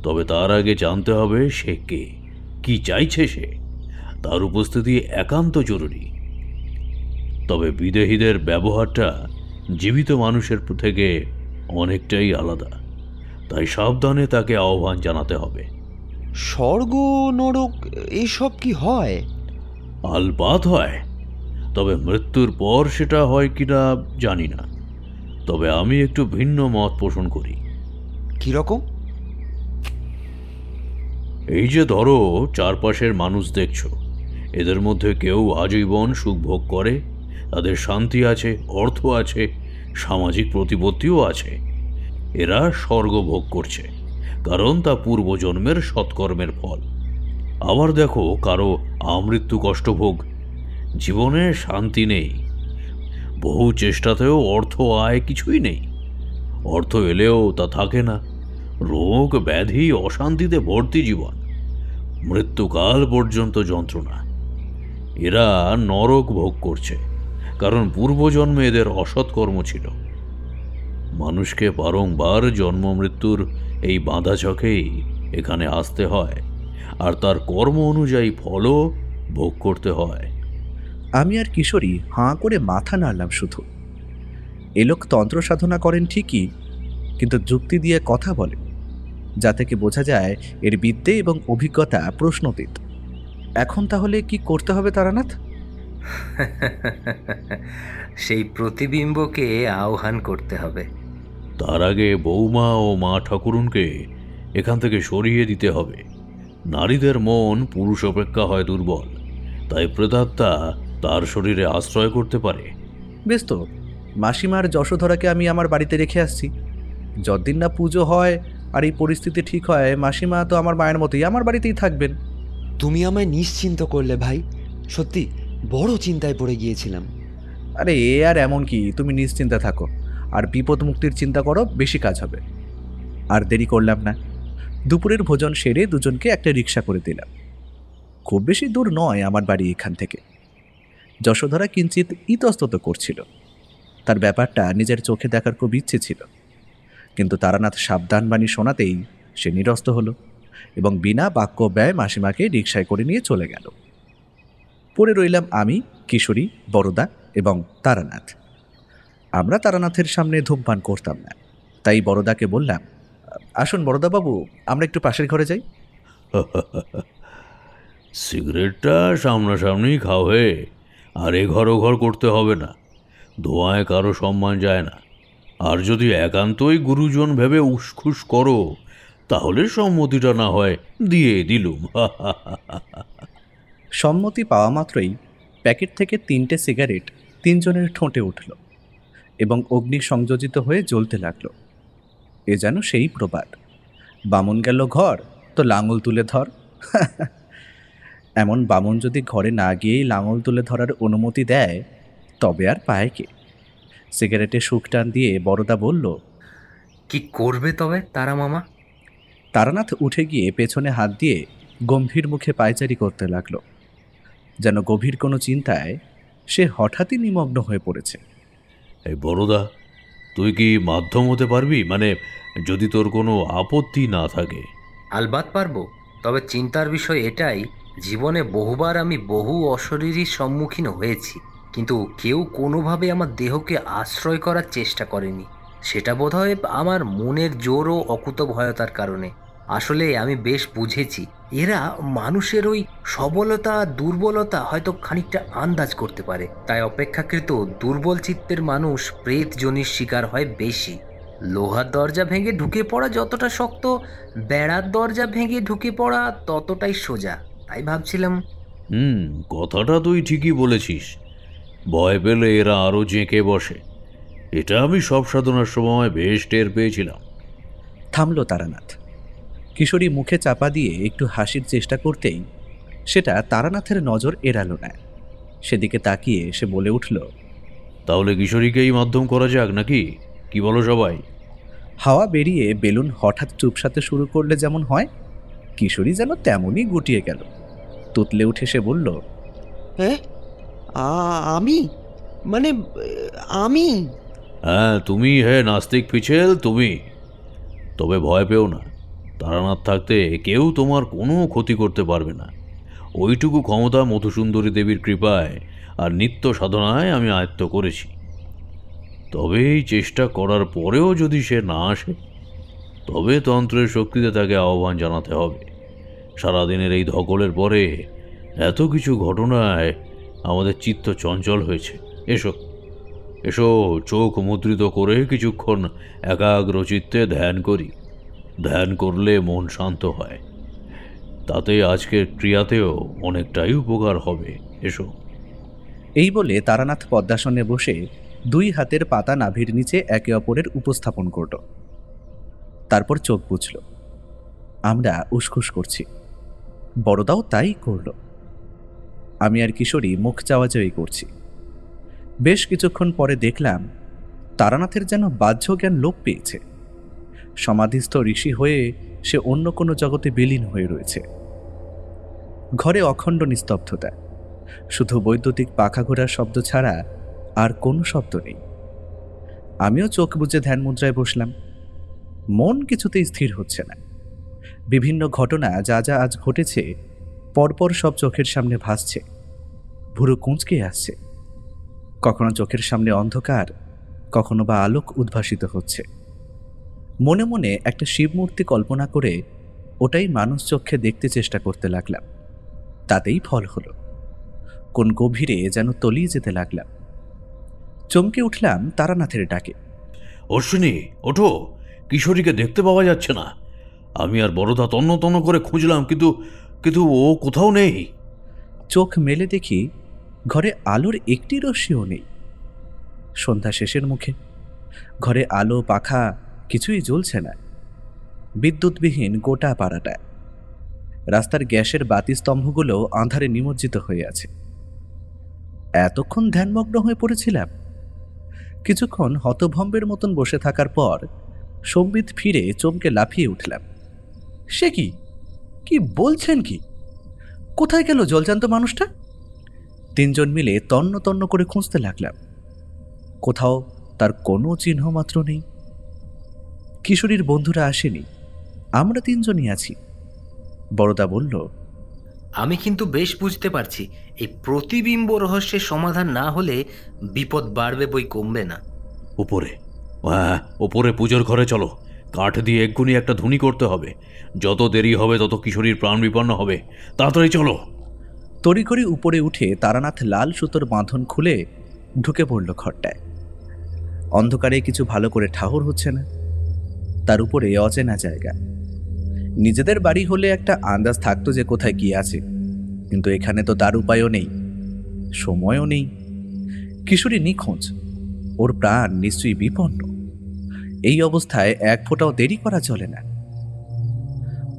তবে তার আগে জানতে হবে সে কে, কি চাইছে সে, তার উপস্থিতি একান্ত জরুরি। তবে বিদেহীদের ব্যবহারটা জীবিত মানুষের থেকে অনেকটাই আলাদা, তাই সাবধানে তাকে আহ্বান জানাতে হবে। স্বর্গ নরক এইসব কি হয়? আলবাত হয়, তবে মৃত্যুর পর সেটা হয় কিনা জানি না। তবে আমি একটু ভিন্ন মত পোষণ করি। কিরকম? এই যে ধরো চারপাশের মানুষ দেখছো, এদের মধ্যে কেউ আজীবন সুখ ভোগ করে, তাদের শান্তি আছে, অর্থ আছে, সামাজিক প্রতিপত্তিও আছে। এরা স্বর্গ ভোগ করছে, কারণ তা পূর্বজন্মের সৎকর্মের ফল। আবার দেখো কারো আমৃত্যু কষ্টভোগ, জীবনে শান্তি নেই, বহু চেষ্টাতেও অর্থ আয় কিছুই নেই, অর্থ এলেও তা থাকে না, রোগ ব্যাধি অশান্তিতে ভর্তি জীবন, মৃত্যুকাল পর্যন্ত যন্ত্রণা। এরা নরক ভোগ করছে, কারণ পূর্বজন্মে এদের অসৎকর্ম ছিল। মানুষকে বারংবার জন্ম মৃত্যুর এই বাঁধা চকেই এখানে আসতে হয়, আর তার কর্ম অনুযায়ী ফলও ভোগ করতে হয়। আমি আর কিশোরী হাঁ করে মাথা নাড়লাম শুধু। এ লোক তন্ত্র সাধনা করেন ঠিকই, কিন্তু যুক্তি দিয়ে কথা বলেন, যা থেকে বোঝা যায় এর বিদ্যে এবং অভিজ্ঞতা প্রশ্নতীত। এখন তাহলে কি করতে হবে তারানাথ? সেই প্রতিবিম্বকে আহ্বান করতে হবে। তার আগে বৌমা ও মা ঠাকুরুনকে এখান থেকে সরিয়ে দিতে হবে। নারীদের মন পুরুষ অপেক্ষা হয় দুর্বল, তাই প্রেতাত্মা তার শরীরে আশ্রয় করতে পারে। বেশ তো, মাসিমার যশোধরাকে আমি আমার বাড়িতে রেখে আসছি। যতদিন না পুজো হয় আর এই পরিস্থিতি ঠিক হয়, মাসিমা তো আমার মায়ের মতোই আমার বাড়িতেই থাকবেন। তুমি আমায় নিশ্চিন্ত করলে ভাই, সত্যি বড় চিন্তায় পড়ে গিয়েছিলাম। আরে এ আর এমন কি, তুমি নিশ্চিন্তে থাকো আর বিপদ মুক্তির চিন্তা করো, বেশি কাজ হবে। আর দেরি করলাম না, দুপুরের ভোজন সেরে দুজনকে একটা রিক্সা করে দিলাম। খুব বেশি দূর নয় আমার বাড়ি এখান থেকে। যশোধরা কিঞ্চিত ইতস্তত করছিল, তার ব্যাপারটা নিজের চোখে দেখার খুব ইচ্ছে ছিল, কিন্তু তারানাথ সাবধান বাণী শোনাতেই সে নিরস্ত হলো এবং বিনা বাক্য ব্যয় মাসিমাকে রিকশায় করে নিয়ে চলে গেল। পড়ে রইলাম আমি, কিশোরী, বড়দা এবং তারানাথ। আমরা তারানাথের সামনে ধূমপান করতাম না, তাই বড়দাকে বললাম, আসুন বড়দাবাবু, আমরা একটু পাশের ঘরে যাই। সিগারেটটা সামনাসামনি খাও হে, আর এ ঘর ও ঘর করতে হবে না, ধোঁয়ায় কারো সম্মান যায় না। আর যদি একান্তই গুরুজন ভেবে উসখুস করো, তাহলে সম্মতিটা না হয় দিয়ে দিলুম। সম্মতি পাওয়া মাত্রই প্যাকেট থেকে 3টে সিগারেট 3 জনের ঠোঁটে উঠল এবং অগ্নি সংযোজিত হয়ে জ্বলতে লাগলো। এ যেন সেই প্রবাদ, বামন গেল ঘর, তো লাঙল তুলে ধর। এমন বামন যদি ঘরে না গিয়েই লাঙল তুলে ধরার অনুমতি দেয় তবে আর পায় কে? সিগারেটে সুখ টান দিয়ে বড়দা বলল, কি করবে তবে তারা মামা? তারানাথ উঠে গিয়ে পেছনে হাত দিয়ে গম্ভীর মুখে পায়চারি করতে লাগলো, যেন গভীর কোনো চিন্তায় সে হঠাৎই নিমগ্ন হয়ে পড়েছে। এই বড়দা, তুই কি মাধ্যম হতে পারবি? মানে যদি তোর কোনো আপত্তি না থাকে। আলবাত পারবো, তবে চিন্তার বিষয় এটাই, জীবনে বহুবার আমি বহু অশরীরীর সম্মুখীন হয়েছি, কিন্তু কেউ কোনোভাবে আমার দেহকে আশ্রয় করার চেষ্টা করেনি। সেটা বোধহয় আমার মনের জোর ও অকুতভয়তার কারণে। আসলে আমি বেশ বুঝেছি এরা মানুষের ওই সবলতা দুর্বলতা হয়তো খানিকটা আন্দাজ করতে পারে, তাই অপেক্ষাকৃত দুর্বল চিত্তের মানুষ প্রেত যোনির শিকার হয় বেশি। লোহার দরজা ভেঙে ঢুকে পড়া যতটা শক্ত, বেড়ার দরজা ভেঙে ঢুকে পড়া ততটাই সোজা। তাই ভাবছিলাম। কথাটা তুই ঠিকই বলেছিস। ভয় পেলে এরা আরও জেঁকে বসে। এটা আমি সব সাধনার সময় বেশ টের পেয়েছিলাম। থামল তারানাথ। কিশোরী মুখে চাপা দিয়ে একটু হাসির চেষ্টা করতেই সেটা তারানাথের নজর এড়ালো না। সেদিকে তাকিয়ে সে বলে উঠল, তাহলে কিশোরীকেই মাধ্যম করা যাক নাকি? কি বলো সবাই? হাওয়া বেরিয়ে বেলুন হঠাৎ চুপসাতে শুরু করলে যেমন হয়, কিশোরী যেন তেমনই গুটিয়ে গেল। তুতলে উঠে সে বলল, হ্যাঁ, আমি মানে আমি হ্যাঁ তুমি, হ্যাঁ নাস্তিক পিছেল তুমি। তবে ভয় পেও না, তারানাথ থাকতে কেউ তোমার কোনো ক্ষতি করতে পারবে না। ওইটুকু ক্ষমতা মধুসুন্দরী দেবীর কৃপায় আর নিত্য সাধনায় আমি আয়ত্ত করেছি। তবে এই চেষ্টা করার পরেও যদি সে না আসে, তবে তন্ত্রের শক্তিতে তাকে আহ্বান জানাতে হবে। সারাদিনের এই ধকলের পরে এত কিছু ঘটনায় আমাদের চিত্ত চঞ্চল হয়েছে। এসো এসো, চোখ মুদ্রিত করে কিছুক্ষণ একাগ্র চিত্তে ধ্যান করি। ধ্যান করলে মন শান্ত হয়, তাতে আজকের ক্রিয়াতেও অনেকটাই উপকার হবে। এসো। এই বলে তারানাথ পদ্মাসনে বসে দুই হাতের পাতা নাভির নিচে একে অপরের উপস্থাপন করল। তারপর চোখ বুঝল। আমরা উসখুস করছি, বড়দাও তাই করল। আমি আর কিশোরী মুখ চাওয়াচাওয়ি করছি। বেশ কিছুক্ষণ পরে দেখলাম তারানাথের যেন বাহ্য জ্ঞান লোপ পেয়েছে। সমাধিস্থ ঋষি হয়ে সে অন্য কোনো জগতে বিলীন হয়ে রয়েছে। ঘরে অখণ্ড নিস্তব্ধতা, শুধু বৈদ্যুতিক পাখা ঘোরার শব্দ ছাড়া আর কোনো শব্দ নেই। আমিও চোখ বুজে ধ্যান মুদ্রায় বসলাম। মন কিছুতেই স্থির হচ্ছে না। বিভিন্ন ঘটনা যা যা আজ ঘটেছে পরপর সব চোখের সামনে ভাসছে, ভুরু কুঁচকে আসছে। কখনো চোখের সামনে অন্ধকার, কখনো বা আলোক উদ্ভাসিত হচ্ছে। মনে মনে একটা শিবমূর্তি কল্পনা করে ওটাই মানুষ চক্ষে দেখতে চেষ্টা করতে লাগলাম। তাতেই ফল হলো। কোন গভীরে যেন তলিয়ে যেতে লাগলাম। চমকে উঠলাম তারানাথের ডাকে, অশ্বিনী ওঠো, কিশোরীকে দেখতে পাওয়া যাচ্ছে না। আমি আর বড়দা তন্ন তন্ন করে খুঁজলাম, কিন্তু ও কোথাও নেই। চোখ মেলে দেখি ঘরে আলোর একটি রশ্মিও নেই। সন্ধ্যা শেষের মুখে ঘরে আলো পাখা কিছুই জ্বলছে না। বিদ্যুৎবিহীন গোটা পাড়াটা। রাস্তার গ্যাসের বাতিস্তম্ভগুলো আঁধারে নিমজ্জিত হয়ে আছে। এতক্ষণ ধ্যানমগ্ন হয়ে পড়েছিলাম। কিছুক্ষণ হতভম্বের মতন বসে থাকার পর সম্বিত ফিরে চমকে লাফিয়ে উঠলাম। সে কি, কি বলছেন কি? কোথায় গেল জলজান্ত মানুষটা? তিনজন মিলে তন্ন তন্ন করে খুঁজতে লাগলাম। কোথাও তার কোনো চিহ্ন মাত্র নেই। কিশোরীর বন্ধুরা আসেনি, আমরা তিনজনই আছি। বড়দা বলল, আমি কিন্তু বেশ বুঝতে পারছি এই প্রতিবিম্ব রহস্যের সমাধান না হলে বিপদ বাড়বে বই কমবে না। উপরে, হ্যাঁ ওপরে পুজোর ঘরে চলো। কাঠ দিয়ে এক্ষুনি একটা ধুনি করতে হবে। যত দেরি হবে তত কিশোরীর প্রাণ বিপন্ন হবে। তাড়াতাড়ি চলো। তড়িঘড়ি উপরে উঠে তারানাথ লাল সুতোর বাঁধন খুলে ঢুকে পড়ল ঘরটায়। অন্ধকারে কিছু ভালো করে ঠাহর হচ্ছে না। তার উপরে অচেনা জায়গা। নিজেদের বাড়ি হলে একটা আন্দাজ থাকতো যে কোথায় কি আছে, কিন্তু এখানে তো তার উপায়ও নেই, সময়ও নেই। কিশোরী নিখোঁজ, ওর প্রাণ নিশ্চয়ই বিপন্ন। এই অবস্থায় এক ফোঁটাও দেরি করা চলে না।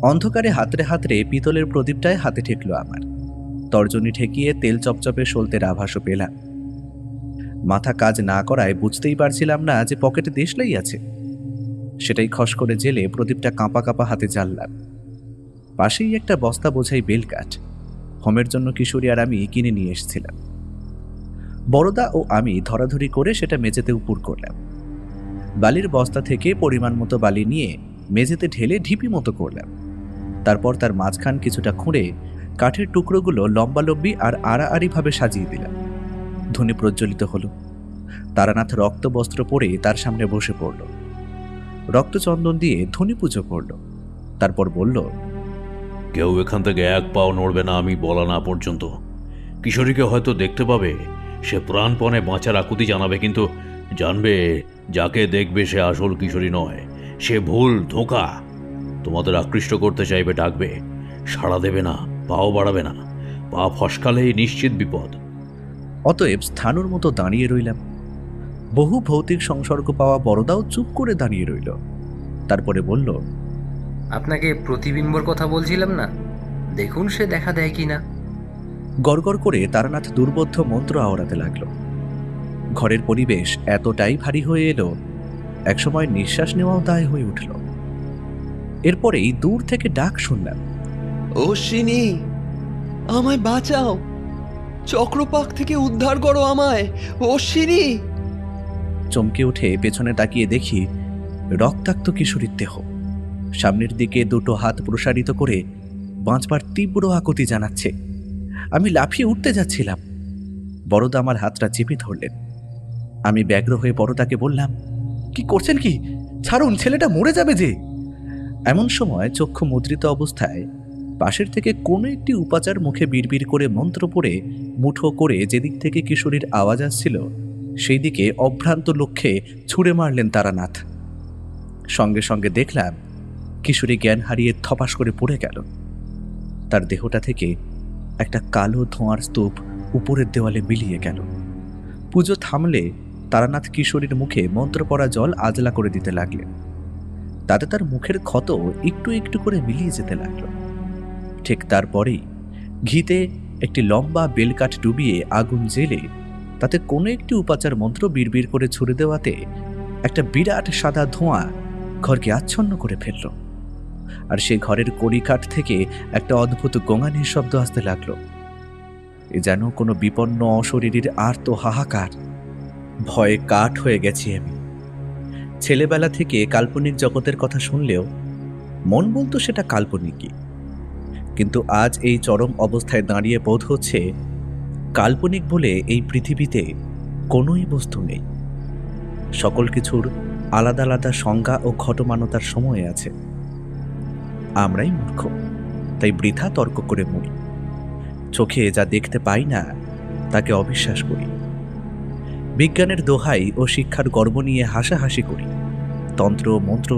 অন্ধকারে হাতড়ে হাতড়ে পিতলের প্রদীপটায় হাতে ঠেকলো আমার। তর্জনী ঠেকিয়ে তেল চপচপে সলতের আভাসও পেলাম। মাথা কাজ না করায় বুঝতেই পারছিলাম না যে পকেটে দেশলাই আছে। সেটাই খস করে জেলে প্রদীপটা কাঁপা কাঁপা হাতে জ্বাললাম। পাশেই একটা বস্তা বোঝাই বেলকাঠ হোমের জন্য কিশোরী আর আমি কিনে নিয়ে এসেছিলাম। বড়দা ও আমি ধরাধরি করে সেটা মেঝেতে উপুর করলাম। বালির বস্তা থেকে পরিমাণ মতো বালি নিয়ে মেঝেতে ঢেলে ঢিপি মতো করলাম। তারপর তার মাঝখান কিছুটা খুঁড়ে কাঠের টুকরোগুলো লম্বালম্বি আর আড়াআড়িভাবে সাজিয়ে দিলাম। ধুনি প্রজ্বলিত হলো। তারানাথ রক্ত বস্ত্র পরে তার সামনে বসে পড়ল। রক্তচন্দন দিয়ে ধনী পুজো করল। তারপর বলল, কেউ এখান থেকে এক পাও নড়বে না আমি বলা না পর্যন্ত। কিশোরীকে হয়তো দেখতে পাবে, সে প্রাণপণে বাঁচার আকুতি জানাবে, কিন্তু জানবে যাকে দেখবে সে আসল কিশোরী নয়, সে ভুল, ধোঁকা। তোমাদের আকৃষ্ট করতে চাইবে, ডাকবে, সাড়া দেবে না, পাও বাড়াবে না। পা ফসকালেই নিশ্চিত বিপদ। অতএব স্থানুর মতো দাঁড়িয়ে রইলাম। বহু ভৌতিক সংসর্গ পাওয়া বড়দাও চুপ করে দাঁড়িয়ে রইল। তারপরে বলল, আপনাকে প্রতিবিম্বর কথা বলছিলাম না, দেখুন সে দেখা দেয় কিনা। গড়গড় করে তারানাথ দুর্বোধ্য মন্ত্র আওড়াতে লাগলো। ঘরের পরিবেশ এতটাই ভারী হয়ে এলো, একসময় নিঃশ্বাস নেওয়াও দায় হয়ে উঠল। এরপরেই দূর থেকে ডাক শুনলাম, অশ্বিনী, আমায় বাঁচাও, চক্রপাক থেকে উদ্ধার করো আমায়, অশ্বিনী। চমকে উঠে পেছনে তাকিয়ে দেখি রক্তাক্ত কিশোরীর দেহ। সামনের দিকে দুটো হাত প্রসারিত করে বাঁচবার তীব্র আকুতি জানাচ্ছে। আমি লাফিয়ে উঠতে যাচ্ছিলাম। বড়দা আমার হাতটা চেপে ধরলেন। আমি ব্যগ্র হয়ে বড়দাকে বললাম, কি করছেন কি? ছাড়ুন, ছেলেটা মরে যাবে যে। এমন সময় চক্ষু মুদ্রিত অবস্থায় পাশের থেকে কোনো একটি উপাচার মুখে বিড়বিড় করে মন্ত্র পড়ে মুঠো করে যেদিক থেকে কিশোরীর আওয়াজ আসছিল সেই দিকে অভ্রান্ত লক্ষ্যে ছুঁড়ে মারলেন তারানাথ। সঙ্গে সঙ্গে দেখলাম কিশোরী জ্ঞান হারিয়ে থপাস করে পড়ে গেল। তার দেহটা থেকে একটা কালো ধোঁয়ার স্তূপ উপরের দেওয়ালে মিলিয়ে গেল। পুজো থামলে তারানাথ কিশোরীর মুখে মন্ত্র পড়া জল আজলা করে দিতে লাগলেন। তাতে তার মুখের ক্ষত একটু একটু করে মিলিয়ে যেতে লাগলো। ঠিক তারপরেই ঘিতে একটি লম্বা বেলকাঠ ডুবিয়ে আগুন জেলে তাতে কোনো একটি উপাচার মন্ত্র বিড়বিড় করে ছুড়ে দেওয়াতে একটা বিরাট সাদা ধোঁয়া ঘরকে আচ্ছন্ন করে ফেলল। আর সে ঘরের কড়িকাঠ থেকে একটা অদ্ভুত গোঙানির শব্দ আসতে লাগলো। এ যেন কোনো বিপন্ন অশরীরীর আর্ত হাহাকার। ভয়ে কাঠ হয়ে গেছি আমি। ছেলেবেলা থেকে কাল্পনিক জগতের কথা শুনলেও মন বলতো সেটা কাল্পনিকই, কিন্তু আজ এই চরম অবস্থায় দাঁড়িয়ে বোধ হচ্ছে কাল্পনিক বলে এই পৃথিবীতে কোনোই বস্তু নেই। সকল কিছুর আলাদা আলাদা সংজ্ঞা ও ঘটমানতার সময় আছে। আমরাই মূর্খ, তাই বৃথা তর্ক করে মরি। চোখে যা দেখতে পাই না তাকে অবিশ্বাস করি। বিজ্ঞানের দোহাই ও শিক্ষার গর্ব নিয়ে হাসাহাসি করি। তন্ত্র মন্ত্র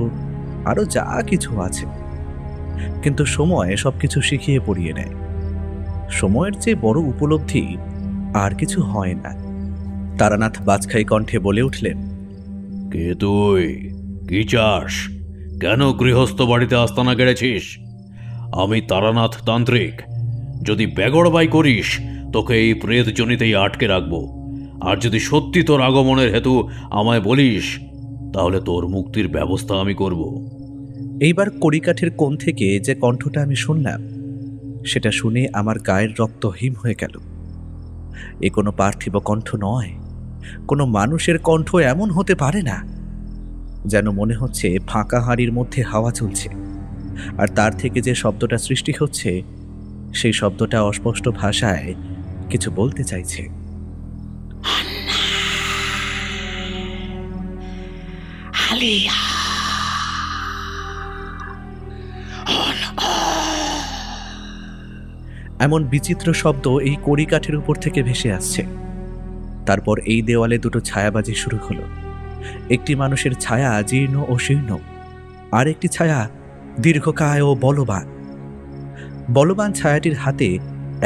আরো যা কিছু আছে, কিন্তু সময় সবকিছু শিখিয়ে পড়িয়ে নেয়। সময়ের চেয়ে বড় উপলব্ধি আর কিছু হয় না। তারানাথ বাজখাই কণ্ঠে বলে উঠলেন, কে তুই? কি চাস? কেন গৃহস্থ বাড়িতে আস্তানা গেড়েছিস? আমি তারানাথ তান্ত্রিক। যদি বেগড়বাই করিস তোকে এই প্রেত জনিতেই আটকে রাখবো। আর যদি সত্যি তোর আগমনের হেতু আমায় বলিস তাহলে তোর মুক্তির ব্যবস্থা আমি করব। এইবার কড়িকাঠের কোণ থেকে যে কণ্ঠটা আমি শুনলাম সেটা শুনে আমার গায়ের রক্ত হিম হয়ে গেল। এ কোনো পার্থিব কণ্ঠ নয়, কোনো মানুষের কণ্ঠ এমন হতে পারে না। যেন মনে হচ্ছে ফাঁকা হাঁড়ির মধ্যে হাওয়া চলছে, আর তার থেকে যে শব্দটা সৃষ্টি হচ্ছে সেই শব্দটা অস্পষ্ট ভাষায় কিছু বলতে চাইছে। এমন বিচিত্র শব্দ এই কড়িকাঠের উপর থেকে ভেসে আসছে। তারপর এই দেওয়ালে দুটো ছায়াবাজি শুরু হলো। একটি মানুষের ছায়া জীর্ণ ও শীর্ণ, আর একটি ছায়া দীর্ঘকায় ও বলবান। বলবান ছায়াটির হাতে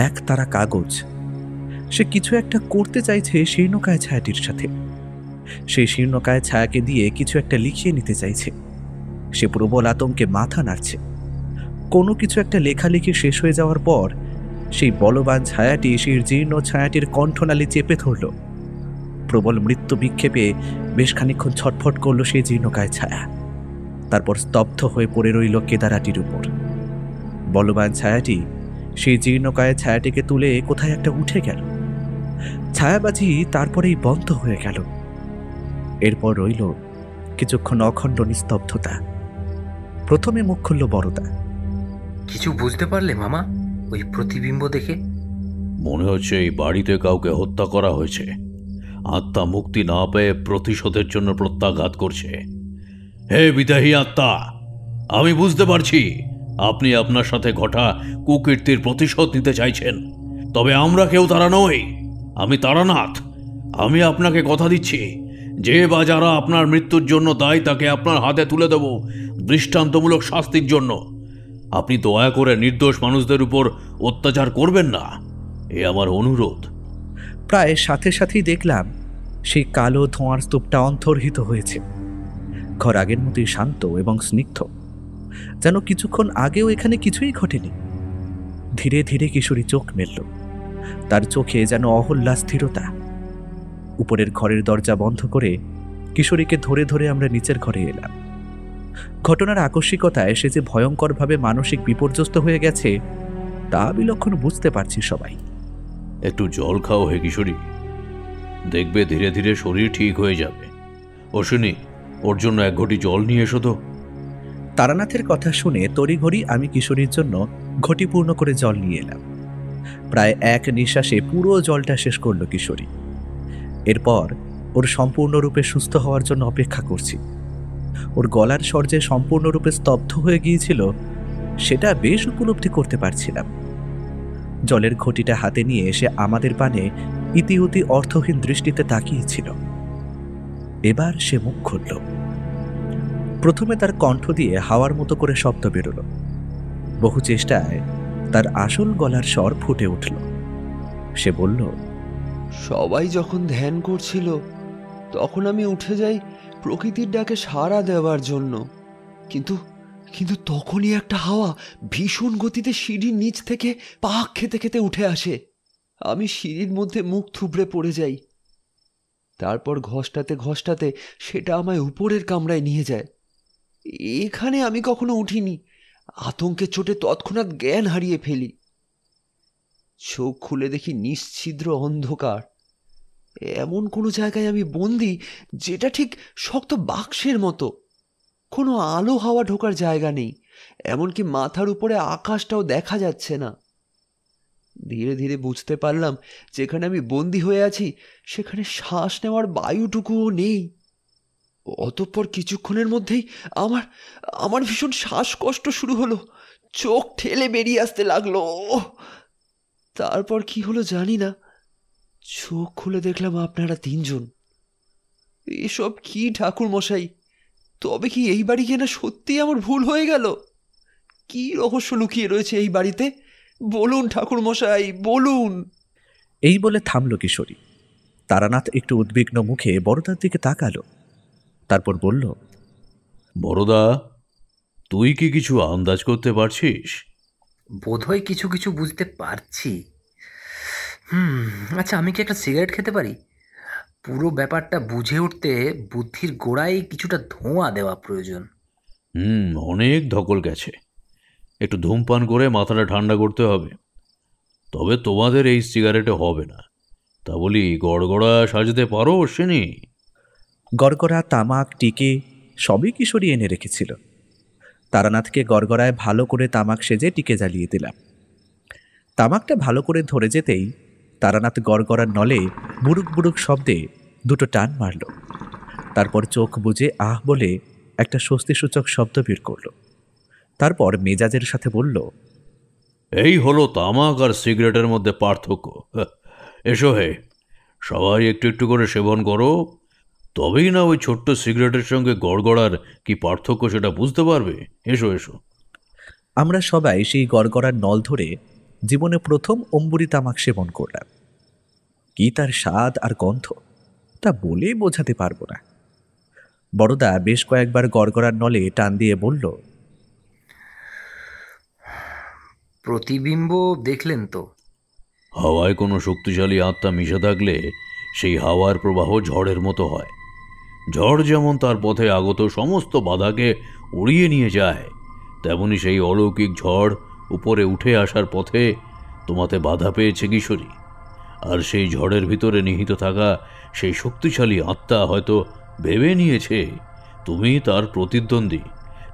এক তারা কাগজ। সে কিছু একটা করতে চাইছে শীর্ণকায় ছায়াটির সাথে। সেই শীর্ণকায় ছায়াকে দিয়ে কিছু একটা লিখিয়ে নিতে চাইছে। সে প্রবল আতঙ্কে মাথা নাড়ছে। কোনো কিছু একটা লেখালেখি শেষ হয়ে যাওয়ার পর সেই বলবান ছায়াটি সেই জীর্ণ ছায়াটির কণ্ঠনালী চেপে ধরল। প্রবল মৃত্যু বিক্ষেপে বেশ খানিকক্ষণ ছটফট করল সেই জীর্ণকায় ছায়া, তারপর স্তব্ধ হয়ে পড়ে রইল কেদারাটির উপর। বলবান ছায়াটি সেই জীর্ণকায় ছায়াটিকে তুলে কোথায় একটা উঠে গেল। ছায়াবাজি তারপরেই বন্ধ হয়ে গেল। এরপর রইল কিছুক্ষণ অখণ্ড নিস্তব্ধতা। প্রথমে মুখ খুলল বড়দা। কিছু বুঝতে পারলে মামা ওই প্রতিবিম্ব দেখে? মনে হচ্ছে এই বাড়িতে কাউকে হত্যা করা হয়েছে। আত্মা মুক্তি না পেয়ে প্রতিশোধের জন্য প্রত্যাঘাত করছে। হে বিদেহী আত্মা, আমি বুঝতে পারছি আপনি আপনার সাথে ঘটা কুকীর্তির প্রতিশোধ নিতে চাইছেন, তবে আমরা কেউ তারা নই। আমি তারানাথ। আমি আপনাকে কথা দিচ্ছি, যে বা যারা আপনার মৃত্যুর জন্য দায়ী তাকে আপনার হাতে তুলে দেব দৃষ্টান্তমূলক শাস্তির জন্য। আপনি দয়া করে নির্দোষ মানুষদের উপর অত্যাচার করবেন না, এ আমার অনুরোধ। প্রায় সাথে সাথেই দেখলাম সেই কালো ধোঁয়ার স্তূপটা অন্তর্হিত হয়েছে। ঘর আগের মতোই শান্ত এবং স্নিগ্ধ, যেন কিছুক্ষণ আগেও এখানে কিছুই ঘটেনি। ধীরে ধীরে কিশোরী চোখ মেলল। তার চোখে যেন অহল্লা স্থিরতা। উপরের ঘরের দরজা বন্ধ করে কিশোরীকে ধরে ধরে আমরা নিচের ঘরে এলাম। ঘটনার আকস্মিকতায় সে যে ভয়ঙ্করভাবে মানসিক বিপর্যস্ত হয়ে গেছে তা বিলক্ষণ বুঝতে পারছি সবাই। একটু জল খাও হে কিশোরী, দেখবে ধীরে ধীরে শরীর ঠিক হয়ে যাবে। অশ্বিনী, ওর জন্য এক ঘটি জল নিয়ে এসো তো। তারানাথের কথা শুনে তড়িঘড়ি আমি কিশোরীর জন্য ঘটি পূর্ণ করে জল নিয়ে এলাম। প্রায় এক নিঃশ্বাসে পুরো জলটা শেষ করল কিশোরী। এরপর ওর সম্পূর্ণরূপে সুস্থ হওয়ার জন্য অপেক্ষা করছি। ওর গলার স্বর যে সম্পূর্ণরূপে স্তব্ধ হয়ে গিয়েছিল সেটা বেশ উপলব্ধি করতে পারছিলাম। জলের ঘটিটা হাতে নিয়ে এসে আমাদের পানে ইতিউতি অর্থহীন দৃষ্টিতে তাকিয়েছিল। এবার সে মুখ খুলল। প্রথমে তার কণ্ঠ দিয়ে হাওয়ার মতো করে শব্দ বেরোল। বহু চেষ্টায় তার আসল গলার স্বর ফুটে উঠল। সে বলল, সবাই যখন ধ্যান করছিল তখন আমি উঠে যাই প্রকৃতির ডাকে সাড়া দেওয়ার জন্য, কিন্তু কিন্তু তখনই একটা হাওয়া ভীষণ গতিতে সিঁড়ির নিচ থেকে পাক খেতে খেতে উঠে আসে। আমি সিঁড়ির মধ্যে মুখ থুবড়ে পড়ে যাই। তারপর ঘষ্টাতে ঘষ্টাতে সেটা আমায় উপরের কামরায় নিয়ে যায়। এখানে আমি কখনো উঠিনি। আতঙ্কের চোটে তৎক্ষণাৎ জ্ঞান হারিয়ে ফেলি। চোখ খুলে দেখি নিশ্ছিদ্র অন্ধকার। এমন কোনো জায়গায় আমি বন্দি যেটা ঠিক শক্ত বাক্সের মতো। কোনো আলো হাওয়া ঢোকার জায়গা নেই, এমনকি মাথার উপরে আকাশটাও দেখা যাচ্ছে না। ধীরে ধীরে বুঝতে পারলাম যেখানে আমি বন্দি হয়ে আছি সেখানে শ্বাস নেওয়ার বায়ুটুকুও নেই। অতঃপর কিছুক্ষণের মধ্যেই আমার ভীষণ শ্বাসকষ্ট শুরু হলো। চোখ ঠেলে বেরিয়ে আসতে লাগলো। তারপর কি হলো জানি না, চোখ খুলে দেখলাম আপনারা তিনজন। এসব কি ঠাকুর মশাই? তবে কি এই বাড়ি কেনা সত্যি আমার ভুল হয়ে গেল? কি রহস্য লুকিয়ে রয়েছে এই বাড়িতে? বলুন ঠাকুর মশাই, বলুন। এই বলে থামল কিশোরী। তারানাথ একটু উদ্বিগ্ন মুখে বড়দার দিকে তাকালো। তারপর বলল, বড়দা, তুই কি কিছু আন্দাজ করতে পারছিস? বোধহয় কিছু কিছু বুঝতে পারছি। আচ্ছা, আমি কি একটা সিগারেট খেতে পারি? পুরো ব্যাপারটা বুঝে উঠতে বুদ্ধির গোড়ায় কিছুটা ধোঁয়া দেওয়া প্রয়োজন। অনেক ধকল গেছে। একটু ধূমপান করে মাথাটা ঠান্ডা করতে হবে। তবে তোমাদের এই সিগারেটে হবে না। তা বলি, গড়গড়া সাজতে পারো অশ্বিনী? গড়গড়া, তামাক, টিকে সবই কিশোরী এনে রেখেছিল। তারানাথকে গড়গড়ায় ভালো করে তামাক সেজে টিকে জ্বালিয়ে দিলাম। তামাকটা ভালো করে ধরে যেতেই তারানাথ গড়গড়ার নলে বুড়ুক বুড়ুক শব্দে দুটো টান মারল। তারপর চোখ বুজে আহ বলে একটা স্বস্তিসূচক শব্দ বের করল। তারপর মেজাজের সাথে বলল, এই হলো তামাক আর সিগারেটের মধ্যে পার্থক্য। এসো হে, সবাই একটু একটু করে সেবন করো, তবেই না ওই ছোট্ট সিগারেটের সঙ্গে গড়গড়ার কি পার্থক্য সেটা বুঝতে পারবে। এসো এসো। আমরা সবাই সেই গড়গড়ার নল ধরে জীবনে প্রথম অম্বুরি তামাক সেবন করলাম। কি তার স্বাদ আর গন্ধ তা বলে বোঝাতে পারবো না। বড়দা বেশ কয়েকবার গড়গড়ার নলে টান দিয়ে বলল, প্রতিবিম্ব দেখলেন তো? হাওয়ায় কোনো শক্তিশালী আত্মা মিশে থাকলে সেই হাওয়ার প্রবাহ ঝড়ের মতো হয়। ঝড় যেমন তার পথে আগত সমস্ত বাধাকে উড়িয়ে নিয়ে যায়, তেমনি সেই অলৌকিক ঝড় উপরে উঠে আসার পথে তোমাতে বাধা পেয়েছে কিশোরী। আর সেই ঝড়ের ভিতরে নিহিত থাকা সেই শক্তিশালী আত্মা হয়তো ভেবে নিয়েছে তুমি তার প্রতিদ্বন্দ্বী,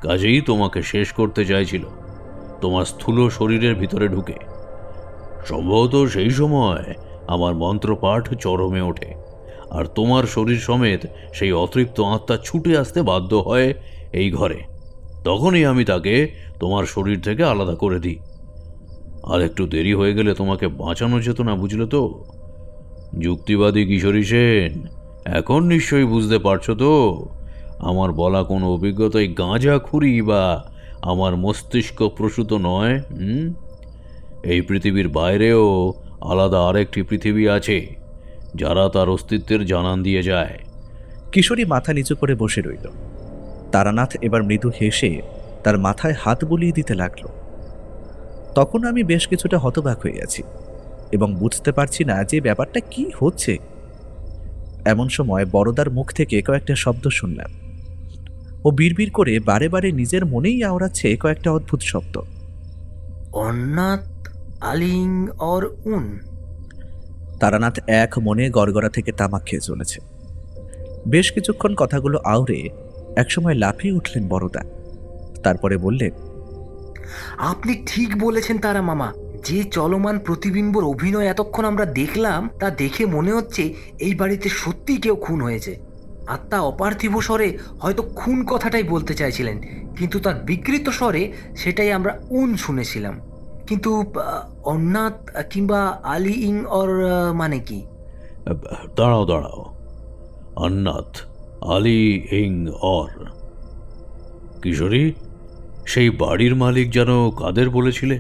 কাজেই তোমাকে শেষ করতে চাইছিল তোমার স্থূল শরীরের ভিতরে ঢুকে। সম্ভবত সেই সময় আমার মন্ত্রপাঠ চরমে ওঠে, আর তোমার শরীর সমেত সেই অতৃপ্ত আত্মা ছুটে আসতে বাধ্য হয় এই ঘরে। তখনই আমি তাকে তোমার শরীর থেকে আলাদা করে দিই। আর একটু দেরি হয়ে গেলে তোমাকে বাঁচানো যেত না, বুঝলে তো? যুক্তিবাদী কিশোরী সেন, এখন নিশ্চয়ই বুঝতে পারছো তো আমার বলা কোনো অভিজ্ঞতায় গাঁজাখুরি বা আমার মস্তিষ্ক প্রসূত নয়। এই পৃথিবীর বাইরেও আলাদা আরেকটি পৃথিবী আছে, যারা তার অস্তিত্বের জানান দিয়ে যায়। কিশোরী মাথা নিচু করে বসে রইল। তারানাথ এবার মৃদু হেসে তার মাথায় হাত বুলিয়ে দিতে লাগলো। তখন আমি বেশ কিছুটা হতবাক হয়ে আছি এবং বুঝতে পারছি না যে ব্যাপারটা কি হচ্ছে। এমন সময় বড়দার মুখ থেকে কয়েকটা শব্দ শুনলাম। ও বিড়বিড় করে বারে বারে নিজের মনেই আওড়াচ্ছে কয়েকটা অদ্ভুত শব্দ। অন্নাত আলিং অর উন। তারানাথ এক মনে গড়গড়া থেকে তামাক খেয়ে চলেছে। বেশ কিছুক্ষণ কথাগুলো আওড়ে একসময় লাফিয়ে উঠলেন বড়দা। তারপরে বললেন, আপনি ঠিক বলেছেন তারা মামা। যে চলমান প্রতিবিম্বর অভিনয় এতক্ষণ আমরা দেখলাম, তা দেখে মনে হচ্ছে এই বাড়িতে সত্যিই কেউ খুন হয়েছে। আত্মা অপার্থিব স্বরে হয়তো খুন কথাটাই বলতে চাইছিলেন, কিন্তু তার বিকৃত স্বরে সেটাই আমরা উন শুনেছিলাম। কিন্তু অন্নাত কিংবা আলি ইং অর মানে কি? দাঁড়াও দাঁড়াও, অন্নাথ আলি ইং অর। কিশোরী, সেই বাড়ির মালিক যেন কাদের বলেছিলে?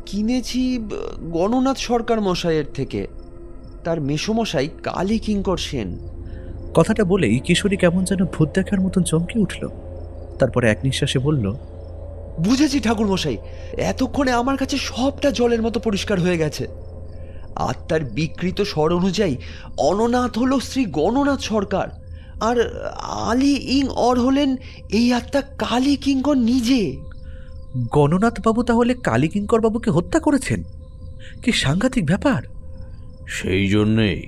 কিনেছি গণনাথ সরকার মশাইয়ের থেকে, তার মেসোমশাই কালী কিঙ্কর সেন। কথাটা বলেই কিশোরী কেমন যেন ভূত দেখার মতন চমকে উঠল। তারপরে এক নিঃশ্বাসে বলল, বুঝেছি ঠাকুর মশাই, এতক্ষণে আমার কাছে সবটা জলের মতো পরিষ্কার হয়ে গেছে। আত্মার বিকৃত স্বর অনুযায়ী অননাথ হলো শ্রী গণনাথ সরকার, আর আলী ইং অর হলেন এই আত্মা কালী কিঙ্কর নিজে। গণনাথ বাবু তাহলে কালী কিঙ্কর বাবুকে হত্যা করেছেন? কি সাংঘাতিক ব্যাপার! সেই জন্যেই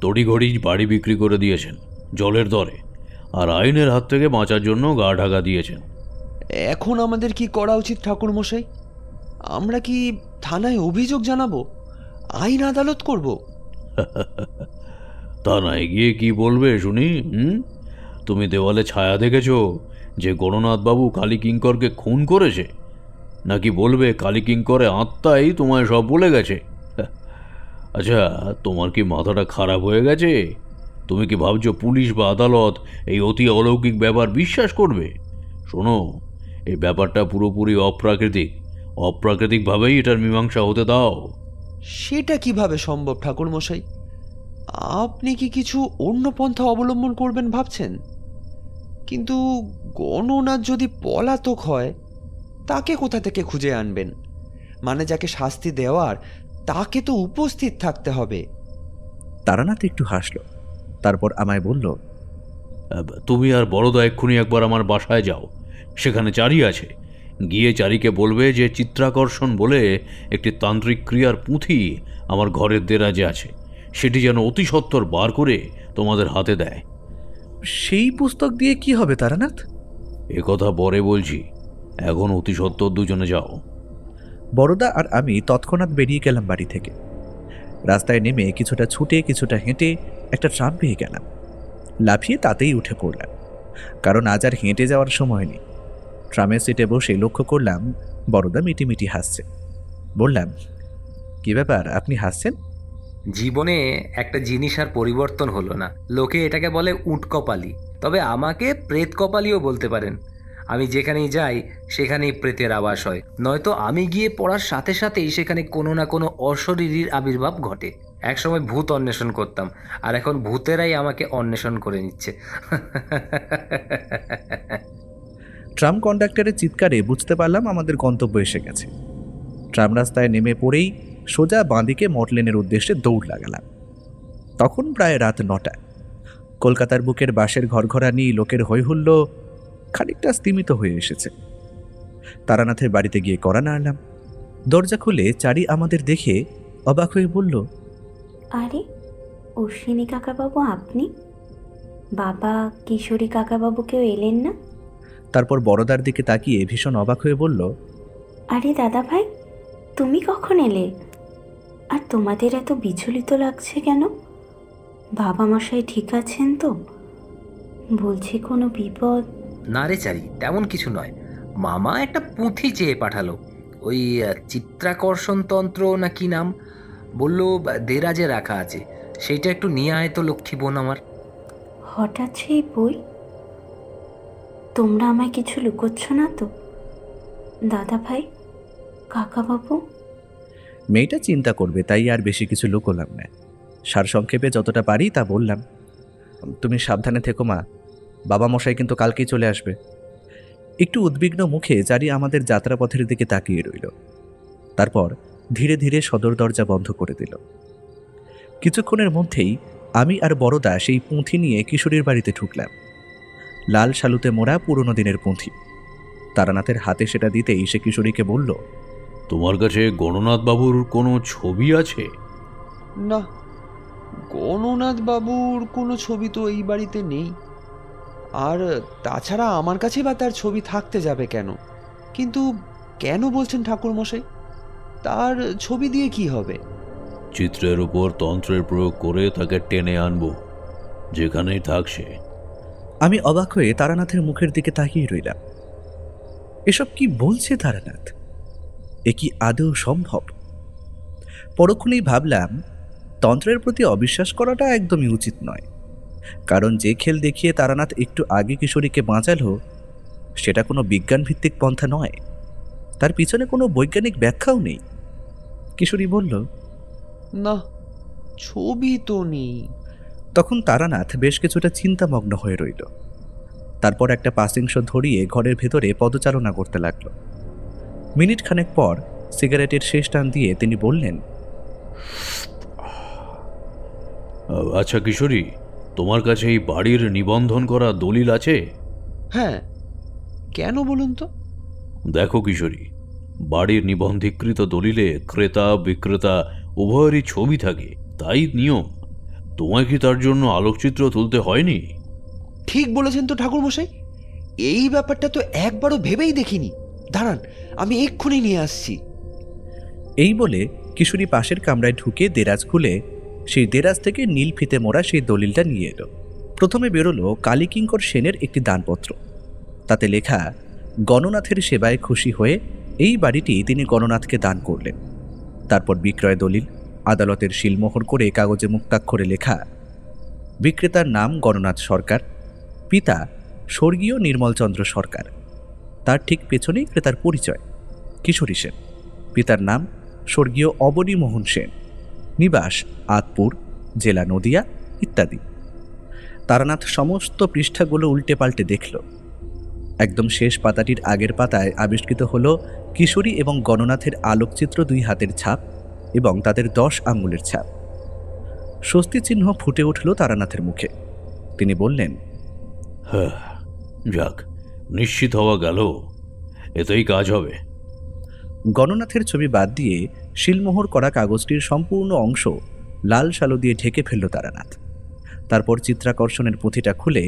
তড়িঘড়ি বাড়ি বিক্রি করে দিয়েছেন জলের দরে, আর আইনের হাত থেকে বাঁচার জন্য গা ঢাকা দিয়েছেন। এখন আমাদের কি করা উচিত ঠাকুর মশাই? আমরা কি থানায় অভিযোগ জানাবো, আইন আদালত করব? থানায় গিয়ে কি বলবে শুনি? তুমি দেওয়ালে ছায়া দেখেছ যে গণনাথবাবু কালী কিঙ্করকে খুন করেছে, নাকি বলবে কালী কিঙ্করে আত্মাই তোমায় সব বলে গেছে? আচ্ছা, তোমার কি মাথাটা খারাপ হয়ে গেছে? তুমি কি ভাবছো পুলিশ বা আদালত এই অতি অলৌকিক ব্যাপার বিশ্বাস করবে? শোনো, এই ব্যাপারটা পুরোপুরি অপ্রাকৃতিকভাবেই এটার মীমাংসা হতে দাও। সেটা কিভাবে সম্ভব ঠাকুর মশাই? আপনি কি কিছু অন্য পন্থা অবলম্বন করবেন ভাবছেন? কিন্তু গণনাথ যদি পলাতক হয়, তাকে কোথা থেকে খুঁজে আনবেন? মানে যাকে শাস্তি দেওয়ার, তাকে তো উপস্থিত থাকতে হবে। তারানাথ একটু হাসল, তারপর আমায় বলল, তুমি আর বড়দা এক্ষুনি একবার আমার বাসায় যাও, সেখানে চারি আছে। গিয়ে চারিকে বলবে যে চিত্রাকর্ষণ বলে একটি তান্ত্রিক ক্রিয়ার পুঁথি আমার ঘরের দেরাজে আছে, সেটি যেন অতি সত্বর বার করে তোমাদের হাতে দেয়। সেই পুস্তক দিয়ে কি হবে তারানাথ? এ কথা পরে বলছি, এখন অতি সত্বর দুজনে যাও। বড়দা আর আমি তৎক্ষণাৎ বেরিয়ে গেলাম বাড়ি থেকে। রাস্তায় নেমে কিছুটা ছুটে কিছুটা হেঁটে একটা ট্রাম পেয়ে গেলাম। লাফিয়ে তাতেই উঠে পড়লাম, কারণ আজ আর হেঁটে যাওয়ার সময় নেই। ট্রামের সিটে বসে লক্ষ্য করলাম বড়দা মিটিমিটি হাসছে। বললাম, কি ব্যাপার, আপনি হাসছেন? জীবনে একটা জিনিস আর পরিবর্তন হলো না। লোকে এটাকে বলে উট কপালি, তবে আমাকে প্রেত কপালিও বলতে পারেন। আমি যেখানেই যাই সেখানেই প্রেতের আবাস হয়, নয়তো আমি গিয়ে পড়ার সাথে সাথেই সেখানে কোনো না কোনো অশরীরীর আবির্ভাব ঘটে। একসময় ভূত অন্বেষণ করতাম, আর এখন ভূতেরাই আমাকে অন্বেষণ করে নিচ্ছে। ট্রাম কন্ডাক্টরের চিৎকারে বুঝতে পারলাম আমাদের গন্তব্য এসে গেছে। ট্রাম রাস্তায় নেমে পড়েই সোজা বাঁদিকে মটলেনের উদ্দেশ্যে দৌড় লাগালাম। তখন প্রায় রাত 9টা। কলকাতার বুকের বাঁশের ঘরঘরানি, লোকের হৈহুল্য খানিকটা স্তিমিত হয়ে এসেছে। তারানাথের বাড়িতে গিয়ে কড়া নাড়লাম। দরজা খুলে চারি আমাদের দেখে অবাক হয়ে বলল, আরে অশ্বিনী কাকাবাবু আপনি? বাবা কিশোরী কাকাবাবু কেউ এলেন না? তারপর বড়দার দিকে তাকিয়ে ভীষণ অবাক হয়ে বলল, আরে দাদা ভাই, তুমি কখন এলে? আর তোমাদের এত বিচলিত লাগছে কেন? বাবা মশাই ঠিক আছেন তো? বলছি কোনো বিপদ? না রে চারি, তেমন কিছু নয়। মামা একটা পুঁথি চেয়ে পাঠালো, ওই চিত্রাকর্ষণ তন্ত্র না কি নাম, বললো দেরাজে রাখা আছে, সেইটা একটু নিয়ে আয় তো লক্ষ্মী বোন আমার। হঠাৎ সেই বই? তোমরা আমায় কিছু লুকোচ্ছ না তো দাদা ভাই, কাকাবাবু? মেয়েটা চিন্তা করবে তাই আর বেশি কিছু লুকোলাম না। সারসংক্ষেপে যতটা পারি তা বললাম। তুমি সাবধানে থেকো মা, বাবা মশাই কিন্তু কালকেই চলে আসবে। একটু উদ্বিগ্ন মুখে চারি আমাদের যাত্রাপথের দিকে তাকিয়ে রইল। তারপর ধীরে ধীরে সদর দরজা বন্ধ করে দিল। কিছুক্ষণের মধ্যেই আমি আর বড়দা সেই পুঁথি নিয়ে কিশোরীর বাড়িতে ঢুকলাম। লাল শালুতে মোড়া পুরনো দিনের পুঁথি। তারানাথের হাতে সেটা দিতেই সে কিশোরীকে বলল, তোমার কাছে গণনাথ বাবুর কোনো ছবি আছে? না, গণনাথ বাবুর কোনো ছবি তো এই বাড়িতে নেই। আর তাছাড়া আমার কাছে বা তার ছবি থাকতে যাবে কেন? কিন্তু কেন বলছেন ঠাকুরমশাই? তার ছবি দিয়ে কি হবে? চিত্রের উপর তন্ত্রের প্রয়োগ করে তাকে টেনে আনবো, যেখানেই থাকছে। আমি অবাক হয়ে তারানাথের মুখের দিকে তাকিয়ে রইলাম। এসব কি বলছে তারানাথ? এ কি আদৌ সম্ভব? পরক্ষণেই ভাবলাম, তন্ত্রের প্রতি অবিশ্বাস করাটা একদমই উচিত নয়। কারণ যে খেল দেখিয়ে তারানাথ একটু আগে কিশোরীকে বাঁচালো, সেটা কোনো বিজ্ঞানভিত্তিক পন্থা নয়। তার পিছনে কোনো বৈজ্ঞানিক ব্যাখ্যাও নেই। কিশোরী বলল, না, ছবি তো নেই। তখন তারানাথ বেশ কিছুটা চিন্তামগ্ন হয়ে রইল। তারপর একটা পাসিংশ ধরিয়ে ঘরের ভেতরে পদচারণা করতে লাগলো। মিনিট খানেক পর সিগারেটের শেষ টান দিয়ে তিনি বললেন, আচ্ছা কিশোরী, তোমার কাছে এই বাড়ির নিবন্ধন করা দলিল আছে? হ্যাঁ, কেন বলুন তো? দেখো কিশোরী, বাড়ির নিবন্ধীকৃত দলিলে ক্রেতা বিক্রেতা উভয়েরই ছবি থাকে, তাই নিয়ম। তোমায় কি তার জন্য আলোকচিত্র তুলতে হয়নি? ঠিক বলেছেন তো ঠাকুরমশাই, এই ব্যাপারটা তো একবারও ভেবেই দেখিনি। দাঁড়ান, আমি এক্ষুনি নিয়ে আসছি। এই বলে কিশোরী পাশের কামরায় ঢুকে দেরাজ খুলে সেই দেরাজ থেকে নীল ফিতে মোড়া সেই দলিলটা নিয়ে এলো। প্রথমে বেরোলো কালীকিঙ্কর সেনের একটি দানপত্র। তাতে লেখা, গণনাথের সেবায় খুশি হয়ে এই বাড়িটি তিনি গণনাথকে দান করলেন। তারপর বিক্রয় দলিল, আদালতের শিলমোহর করে কাগজে মুক্তাক্ষরে লেখা, বিক্রেতার নাম গণনাথ সরকার, পিতা স্বর্গীয় নির্মলচন্দ্র সরকার। তার ঠিক পেছনেই ক্রেতার পরিচয়, কিশোরী সেন। পিতার নাম স্বর্গীয় অবনীমোহন সেন, নিবাস আতপুর, জেলা নদিয়া, ইত্যাদি। তারানাথ সমস্ত পৃষ্ঠাগুলো উল্টে পাল্টে দেখল। একদম শেষ পাতাটির আগের পাতায় আবিষ্কৃত হল কিশোরী এবং গণনাথের আলোকচিত্র 2 হাতের ছাপ এবং তাদের 10 আঙ্গুলের ছাপ। স্বস্তি চিহ্ন ফুটে উঠল তারানাথের মুখে। তিনি বললেন, হ্যাঁ, যাক, নিশ্চিত হওয়া গেল, এতেই কাজ হবে। গণনাথের ছবি বাদ দিয়ে শিলমোহর করা কাগজটির সম্পূর্ণ অংশ লাল শালু দিয়ে ঢেকে ফেলল তারানাথ। তারপর চিত্রাকর্ষণের পুঁথিটা খুলে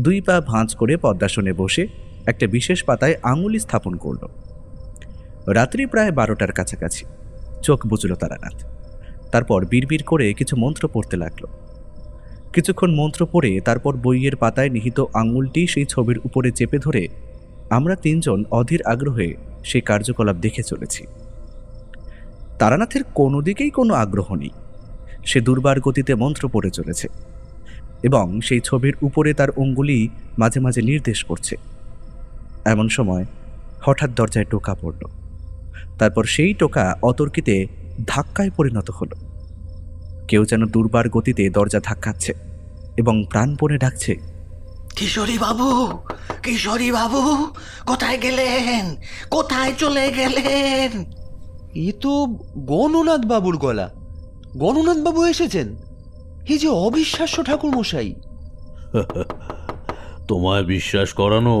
2 পা ভাঁজ করে পদ্মাসনে বসে একটা বিশেষ পাতায় আঙুলি স্থাপন করল। রাত্রি প্রায় 12টার কাছাকাছি। চোখ বুঝল তারানাথ। তারপর বিড়বিড় করে কিছু মন্ত্র পড়তে লাগলো। কিছুক্ষণ মন্ত্র পড়ে তারপর বইয়ের পাতায় নিহিত আঙুলটি সেই ছবির উপরে চেপে ধরে আমরা 3 জন অধীর আগ্রহে সেই কার্যকলাপ দেখে চলেছি। তারানাথের কোনো দিকেই কোনো আগ্রহ নেই। সে দুর্বার গতিতে মন্ত্র পড়ে চলেছে এবং সেই ছবির উপরে তার অঙ্গুলি মাঝে মাঝে নির্দেশ করছে। এমন সময় হঠাৎ দরজায় টোকা পড়ল। তারপর সেই টোকা অতর্কিতে ধাক্কায় পরিণত হলো। কেউ যেন দুর্বার গতিতে দরজা ধাক্কাচ্ছে এবং প্রাণপণে ডাকছে, কিশোরী বাবু, কিশোরী বাবু, কোথায় গেলেন? কোথায় চলে গেলেন? এ তো গণনাথ বাবুর গলা। গণনাথ বাবু এসেছেন? এই যে অবিশ্বাস্য ঠাকুর মশাই। তোমায় বিশ্বাস করানো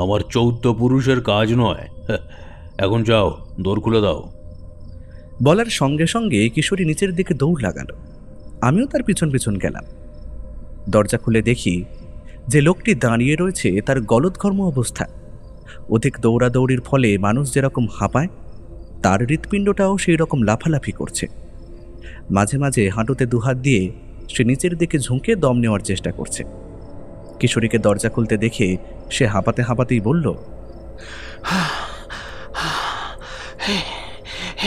আমার চৌদ্দ পুরুষের কাজ নয়। এখন যাও, দৌড় খুলে দাও। বলার সঙ্গে সঙ্গে কিশোরী নিচের দিকে দৌড় লাগালো। আমিও তার পিছন পিছন গেলাম। দরজা খুলে দেখি যে লোকটি দাঁড়িয়ে রয়েছে তার গলদঘর্ম অবস্থা। অধিক দৌড়াদৌড়ির ফলে মানুষ যেরকম হাঁপায়, তার হৃৎপিণ্ডটাও সেই রকম লাফালাফি করছে। মাঝে মাঝে হাঁটুতে দুহাত দিয়ে সে নিচের দিকে ঝুঁকে দম নেওয়ার চেষ্টা করছে। কিশোরীকে দরজা খুলতে দেখে সে হাঁপাতে হাঁপাতেই বলল,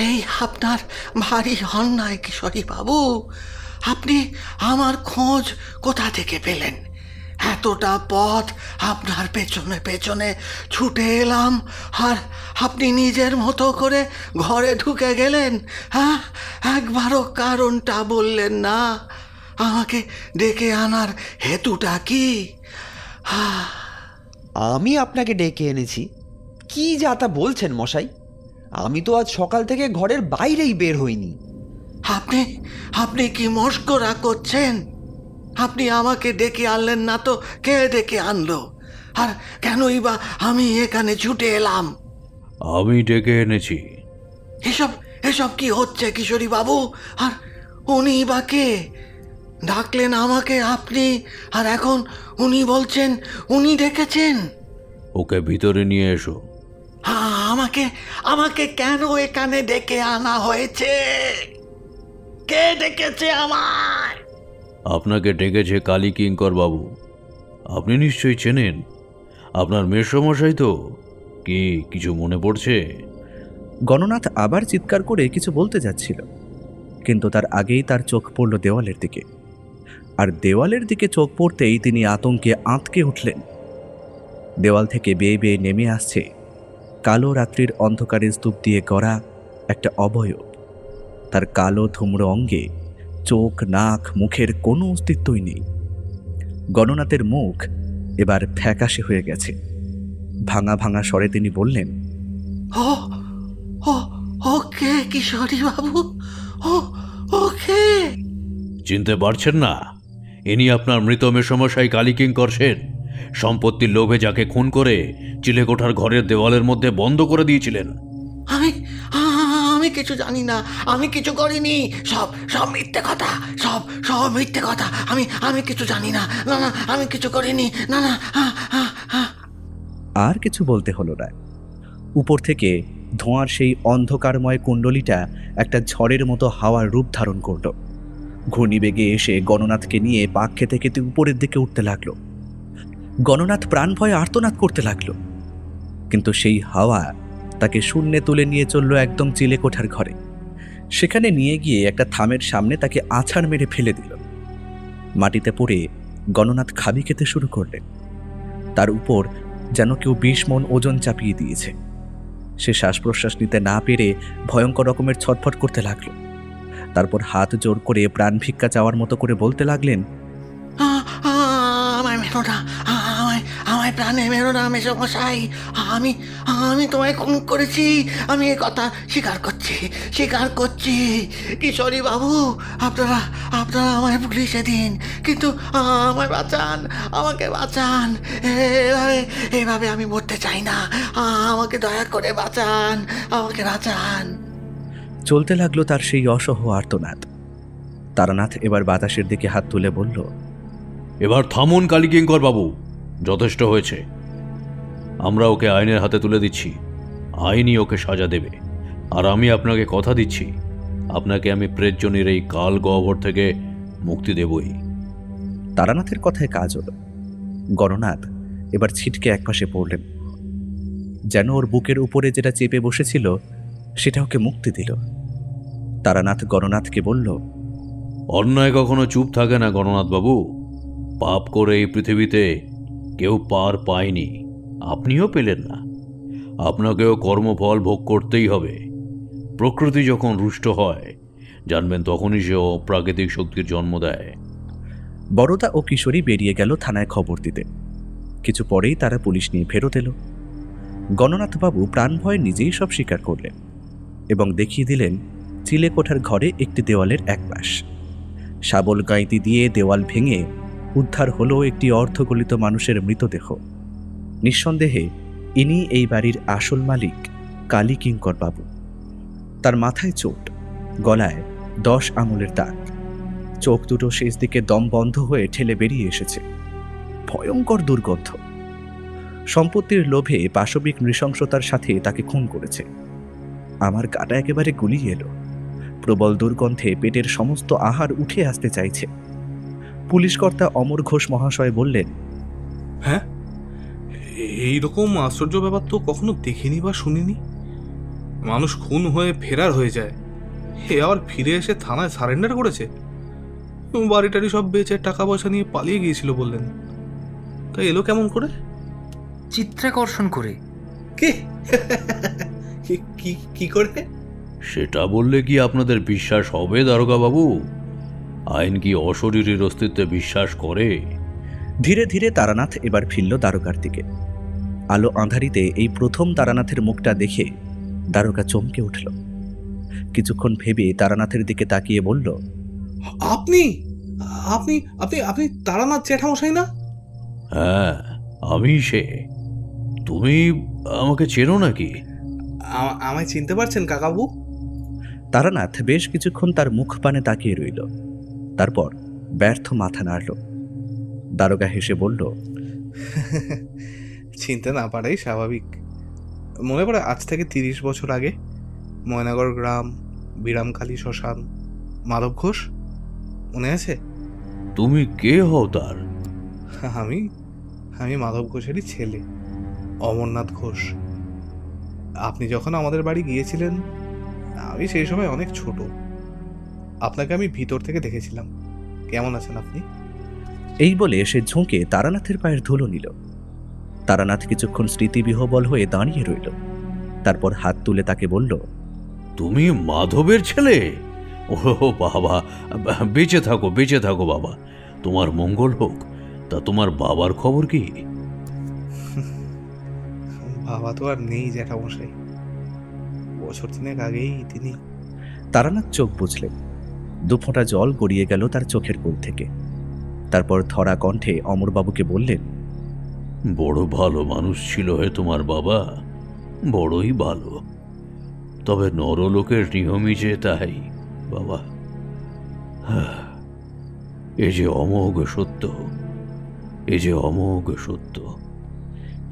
এই আপনার ভারী অন্যায় কিশোরী বাবু। আপনি আমার খোঁজ কোথা থেকে পেলেন? এতটা পথ আপনার পেছনে পেছনে ছুটে এলাম, আর আপনি নিজের মতো করে ঘরে ঢুকে গেলেন। হ্যাঁ, একবারও কারণটা বললেন না। আমাকে ডেকে আনার হেতুটা কি? আমি আপনাকে ডেকে এনেছি? কি যা তা বলছেন মশাই? আমি তো আজ সকাল থেকে ঘরের বাইরেই বের হইনি। আপনি আপনি কি মস্করা করছেন? আপনি আমাকে ডেকে আনলেন না তো কে ডেকে আনলো? আর কেনই বা আমি এখানে ছুটে এলাম? আমি ডেকে এনেছি। এসব এসব কি হচ্ছে কিশোরী বাবু? আর উনি বা কে? ডাকলেন আমাকে আপনি, আর এখন উনি বলছেন উনি ডেকেছেন। ওকে ভিতরে নিয়ে এসো। আমাকে আমাকে কেন এখানে ডেকে আনা হয়েছে? কে ডেকেছে আমায়? আপনাকে ডেকেছে কালী কিঙ্কর বাবু। আপনি নিশ্চয়ই চেনেন। আপনার মেসমশাই তো। কি কিছু মনে পড়ছে? গণনাথ আবার চিৎকার করে কিছু বলতে যাচ্ছিল, কিন্তু তার আগেই তার চোখ পড়ল দেওয়ালের দিকে। আর দেওয়ালের দিকে চোখ পড়তেই তিনি আতঙ্কে আঁতকে উঠলেন। দেওয়াল থেকে বেয়ে বেয়ে নেমে আসছে কালো রাত্রির অন্ধকারে স্তূপ দিয়ে গড়া একটা অবয়ব। তার কালো ধূম্র অঙ্গে চোখ, নাক, মুখের কোনো অস্তিত্বই নেই। গণনাথের মুখ এবার ফ্যাকাশে হয়ে গেছে। ভাঙা ভাঙা স্বরে তিনি বললেন, ও ও ওকে কিশোরী বাবু, ও ওকে। চিনতে পারছেন না? ইনি আপনার মৃত মেসমশাই কালী কিঙ্কর সেন। সম্পত্তির লোভে যাকে খুন করে চিলেকোঠার ঘরের দেওয়ালের মধ্যে বন্ধ করে দিয়েছিলেন। আমি আমি কিছু জানি না, আমি কিছু করিনি। সব সব মিথ্যে কথা, সব সব মিথ্যে কথা। আমি কিছু জানি না। না না, আমি কিছু করিনি। না না। আর কিছু বলতে হলো না। উপর থেকে ধোঁয়ার সেই অন্ধকারময় কুণ্ডলিটা একটা ঝড়ের মতো হাওয়ার রূপ ধারণ করল। ঘূর্ণিবেগে এসে গণনাথকে নিয়ে পাক খেতে খেতে উপরের দিকে উঠতে লাগলো। গণনাথ প্রাণ ভয়ে আর্তনাদ করতে লাগলো, কিন্তু সেই হাওয়া তাকে শূন্যে তুলে নিয়ে চলল একদম চিলেকোঠার ঘরে। সেখানে নিয়ে গিয়ে একটা থামের সামনে তাকে আছাড় মেরে ফেলে দিল। মাটিতে পড়ে গণনাথ খাবি খেতে শুরু করলেন। তার উপর যেন কেউ 20 মণ ওজন চাপিয়ে দিয়েছে। সে শ্বাস প্রশ্বাস নিতে না পেরে ভয়ঙ্কর রকমের ছটফট করতে লাগলো। তারপর হাত জোর করে প্রাণ ভিক্ষা চাওয়ার মতো করে বলতে লাগলেন, আমায় মেরো না, আমায় প্রাণে মেরো না মেসমশাই। আমি তোমায় খুন করেছি। আমি এ কথা স্বীকার করছি। কিশোরী বাবু, আপনারা আমায় পুলিশে দিন, কিন্তু আমায় বাঁচান, আমাকে বাঁচান। এভাবে আমি মরতে চাই না। আমাকে দয়া করে বাঁচান, আমাকে বাঁচান। চলতে লাগলো তার সেই অসহ আর্তনাদ। তারানাথ এবার বাতাসের দিকে হাত তুলে বলল, এবার থামুন কালী কিঙ্কর বাবু, যথেষ্ট হয়েছে। আমরা ওকে আইনের হাতে তুলে দিচ্ছি। আইনই ওকে সাজা দেবে। আর আমি আপনাকে কথা দিচ্ছি, আপনাকে আমি প্রেতজনের এই কাল গহ্বর থেকে মুক্তি দেবই। তারানাথের কথায় কাজ হলো। গণনাথ এবার ছিটকে একপাশে পড়লেন, যেন ওর বুকের উপরে যেটা চেপে বসেছিল সেটা ওকে মুক্তি দিল। তারানাথ গণনাথকে বলল, অন্যায় কখনো চুপ থাকে না গণনাথ বাবু। পাপ করে এই পৃথিবীতে কেউ পার পায়নি, আপনিও পেলেন না। আপনাকেও কর্মফল ভোগ করতেই হবে। প্রকৃতি যখন রুষ্ট হয় জানবেন, তখনই সে অপ্রাকৃতিক শক্তির জন্ম দেয়। বড়দা ও কিশোরী বেরিয়ে গেল থানায় খবর দিতে। কিছু পরেই তারা পুলিশ নিয়ে ফেরত এলো। গণনাথবাবু প্রাণ ভয়ে নিজেই সব স্বীকার করলেন। এবং দেখিয়ে দিলেন চিলেকোঠার ঘরে একটি দেওয়ালের এক পাশ। শাবল গাঁইতি দিয়ে দেওয়াল ভেঙে উদ্ধার হলো একটি অর্ধগলিত মানুষের মৃতদেহ। নিঃসন্দেহে ইনি এই বাড়ির আসল মালিক কালী কিঙ্কর বাবু। তার মাথায় চোট, গলায় 10 আঙুলের দাগ, চোখ দুটো শেষ দিকে দম বন্ধ হয়ে ঠেলে বেরিয়ে এসেছে। ভয়ঙ্কর দুর্গন্ধ। সম্পত্তির লোভে পাশবিক নৃশংসতার সাথে তাকে খুন করেছে। আমার গাটা একেবারে গুলিয়ে এলো। প্রবল দুর্গন্ধে পেটের সমস্ত আহার উঠে আসতে চাইছে। পুলিশ কর্তা অমর ঘোষ মহাশয় বললেন, হ্যাঁ, এইরকম আশ্চর্য ব্যাপার তো কখনো দেখিনি বা শুনিনি। মানুষ খুন হয়ে ফেরার হয়ে যায়, এ আবার ফিরে এসে থানায় সারেন্ডার করেছে। বাড়িটারি সব বেচে টাকা পয়সা নিয়ে পালিয়ে গিয়েছিল বললেন, তাই এলো কেমন করে? চিত্রাকর্ষণ করে। কে? কি করে? সেটা বললে কি আপনাদের বিশ্বাস হবে দারোগা বাবু? আইন কি অশরীরীর অস্তিত্বে বিশ্বাস করে? ধীরে ধীরে তারানাথ এবার ফিরল দারোগার দিকে। আলো আঁধারিতে এই প্রথম তারানাথের মুখটা দেখে দারোগা চমকে উঠল। কিছুক্ষণ ভেবে তারানাথের দিকে তাকিয়ে বলল, আপনি আপনি আপনি আপনি তারানাথ জ্যাঠামশাই না? হ্যাঁ, আমি সে। তুমি আমাকে চেনো নাকি? আমায় চিনতে পারছেন কাকাবু? তারানাথ বেশ কিছুক্ষণ তার মুখ পানে তাকিয়ে রইল, তারপর ব্যর্থ মাথা নাড়ল। দারোগা হেসে বলল, চিনতে না পারাই স্বাভাবিক। মনে পড়ে আজ থেকে 30 বছর আগে ময়নাগড় গ্রাম, বিরামখালী শ্মশান, মাধব ঘোষ, মনে আছে? তুমি কে হও তার? আমি আমি মাধব ঘোষেরই ছেলে, অমরনাথ ঘোষ। আপনি যখন আমাদের বাড়ি গিয়েছিলেন, আমি সেই সময় অনেক ছোট। আপনাকে আমি ভিতর থেকে দেখেছিলাম। কেমন আছেন আপনি? এই বলে সে ঝুঁকে তারানাথের পায়ের ধুলো নিল। তারানাথ কিছুক্ষণ স্মৃতিবিহ্বল হয়ে দাঁড়িয়ে রইল, তারপর হাত তুলে তাকে বলল, তুমি মাধবের ছেলে? ও বাবা, বেঁচে থাকো, বেঁচে থাকো বাবা, তোমার মঙ্গল হোক। তা তোমার বাবার খবর কি? বাবা তো আর নেই জ্যাঠামশাই, বছর 3 আগেই তিনি। তারানাথ চোখ বুঝলেন। দুফোঁটা জল গড়িয়ে গেল তার চোখের কোল থেকে। তারপর ধরা কণ্ঠে অমরবাবুকে বললেন, বড় ভালো মানুষ ছিল হে তোমার বাবা, বড়ই ভালো। তবে নরলোকের নিয়মই যে তাই বাবা। এ যে অমোঘ সত্য, এ যে অমোঘ সত্য।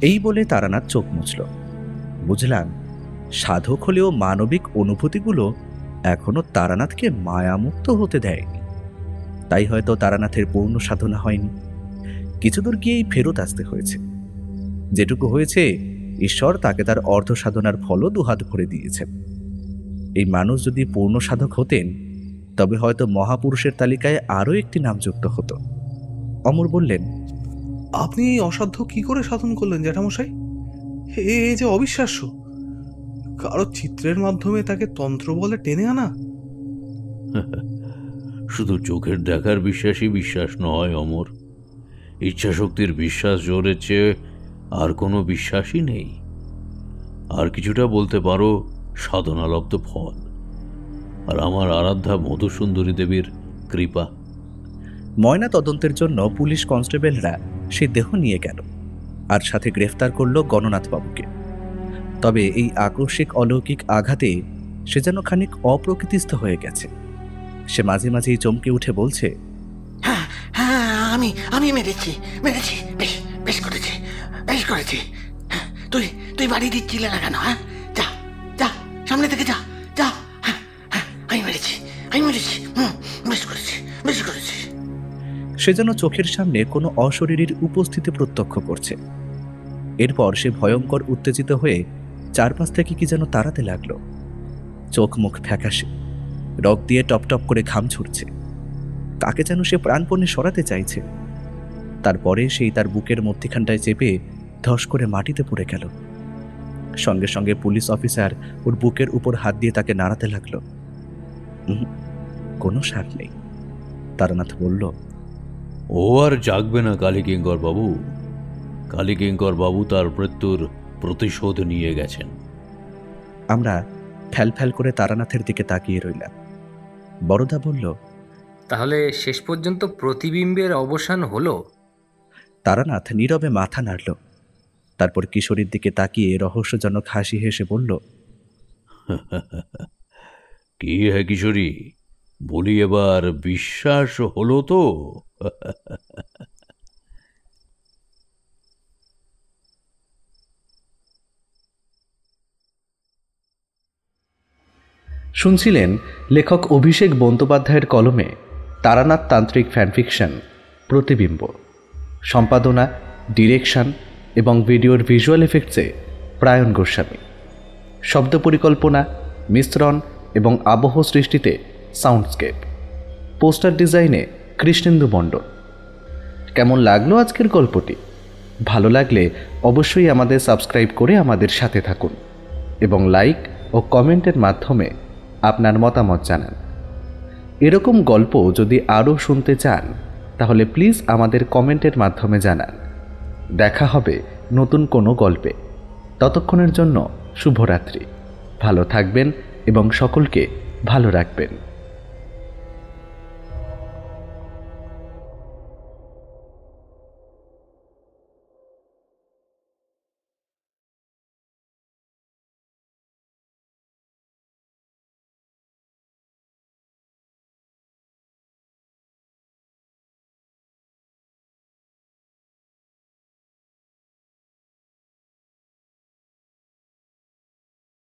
এই বলে তারানাথ চোখ মুছল। বুঝলাম, সাধক হলেও মানবিক অনুভূতিগুলো এখনো তারানাথকে মায়ামুক্ত হতে দেয়নি। তাই হয়তো তারানাথের পূর্ণ সাধনা হয়নি। কিছুদূর গিয়েই ফেরত আসতে হয়েছে। যেটুকু হয়েছে, ঈশ্বর তাকে তার অর্ধ সাধনার ফলও দুহাত ভরে দিয়েছেন। এই মানুষ যদি পূর্ণ সাধক হতেন, তবে হয়তো মহাপুরুষের তালিকায় আরও একটি নাম যুক্ত হতো। অমর বললেন, আপনি এই অসাধ্য কি করে সাধন করলেন জ্যাঠামশাই? এ যে অবিশ্বাস্য। কারো চিত্রের মাধ্যমে তাকে তন্ত্র বলে টেনে আনা। শুধু চোখের দেখার বিশ্বাসই বিশ্বাস নয় অমর, ইচ্ছাশক্তির বিশ্বাস জোরের চেয়ে আর কোনো বিশ্বাসই নেই। আর কিছুটা বলতে পারো সাধনালব্ধ ফল, আর আমার আরাধ্যা মধুসুন্দরী দেবীর কৃপা। ময়না তদন্তের জন্য পুলিশ কনস্টেবলরা সে দেহ নিয়ে গেল, আর সাথে গ্রেফতার করল গণনাথবাবুকে। তবে এই আকস্মিক অলৌকিক আঘাতে সে যেন খানিক অপ্রকৃতিস্থ হয়ে গেছে। সে মাঝে মাঝেই চমকে উঠে বলছে, হ্যাঁ হ্যাঁ, আমি আমি মেরেছি মেরেছি, বেশ বেশ করেছি, বেশ করেছি। হ্যাঁ, তুই তুই বাড়ি দিচ্ছিলে না কেন? হ্যাঁ, যা যা, সামনে থেকে যা যা। হ্যাঁ হ্যাঁ, আমি মেরেছি, আমি মেরেছি। বেশ করেছি, বেশ করেছি। সে যেন চোখের সামনে কোনো অশরীরীর উপস্থিতি প্রত্যক্ষ করছে। এরপর সে ভয়ঙ্কর উত্তেজিত হয়ে চারপাশ থেকে কি যেন তাড়াতে লাগলো। চোখ মুখ ফ্যাকাশে, রক দিয়ে টপ টপ করে ঘাম ছুটছে। তাকে যেন সে প্রাণপণে সরাতে চাইছে। তারপরে সেই তার বুকের মধ্যখানটায় চেপে ধস করে মাটিতে পড়ে গেল। সঙ্গে সঙ্গে পুলিশ অফিসার ওর বুকের উপর হাত দিয়ে তাকে নাড়াতে লাগলো। কোনো সার নেই। তারানাথ বলল, ও আর জাগবে না কালীকিঙ্কর বাবু। কালীকিঙ্কর বাবু তার মৃত্যুর প্রতিশোধ নিয়ে গেছেন। আমরা ফ্যাল করে তারানাথের দিকে তাকিয়ে রইলাম। বড়দা বলল, তাহলে শেষ পর্যন্ত প্রতিবিম্বের অবসান হলো? তারানাথ নীরবে মাথা নাড়ল। তারপর কিশোরীর দিকে তাকিয়ে রহস্যজনক হাসি হেসে বলল, কি হ্যাঁ কিশোরী, বলি এবার বিশ্বাস হলো তো? শুনছিলেন লেখক অভিষেক বন্দ্যোপাধ্যায়ের কলমে তারানাথ তান্ত্রিক ফ্যানফিকশন প্রতিবিম্ব। সম্পাদনা, ডিরেকশন এবং ভিডিওর ভিজুয়াল এফেক্টসে প্রায়ণ গোস্বামী। শব্দ পরিকল্পনা, মিশ্রণ এবং আবহ সৃষ্টিতে সাউন্ডস্কেপ। পোস্টার ডিজাইনে কৃষ্ণেন্দু মণ্ডল। কেমন লাগলো আজকের গল্পটি? ভালো লাগলে অবশ্যই আমাদের সাবস্ক্রাইব করে আমাদের সাথে থাকুন এবং লাইক ও কমেন্টের মাধ্যমে আপনার মতামত জানান। এরকম গল্প যদি আরও শুনতে চান তাহলে প্লিজ আমাদের কমেন্টের মাধ্যমে জানান। দেখা হবে নতুন কোনো গল্পে। ততক্ষণের জন্য শুভরাত্রি। ভালো থাকবেন এবং সকলকে ভালো রাখবেন।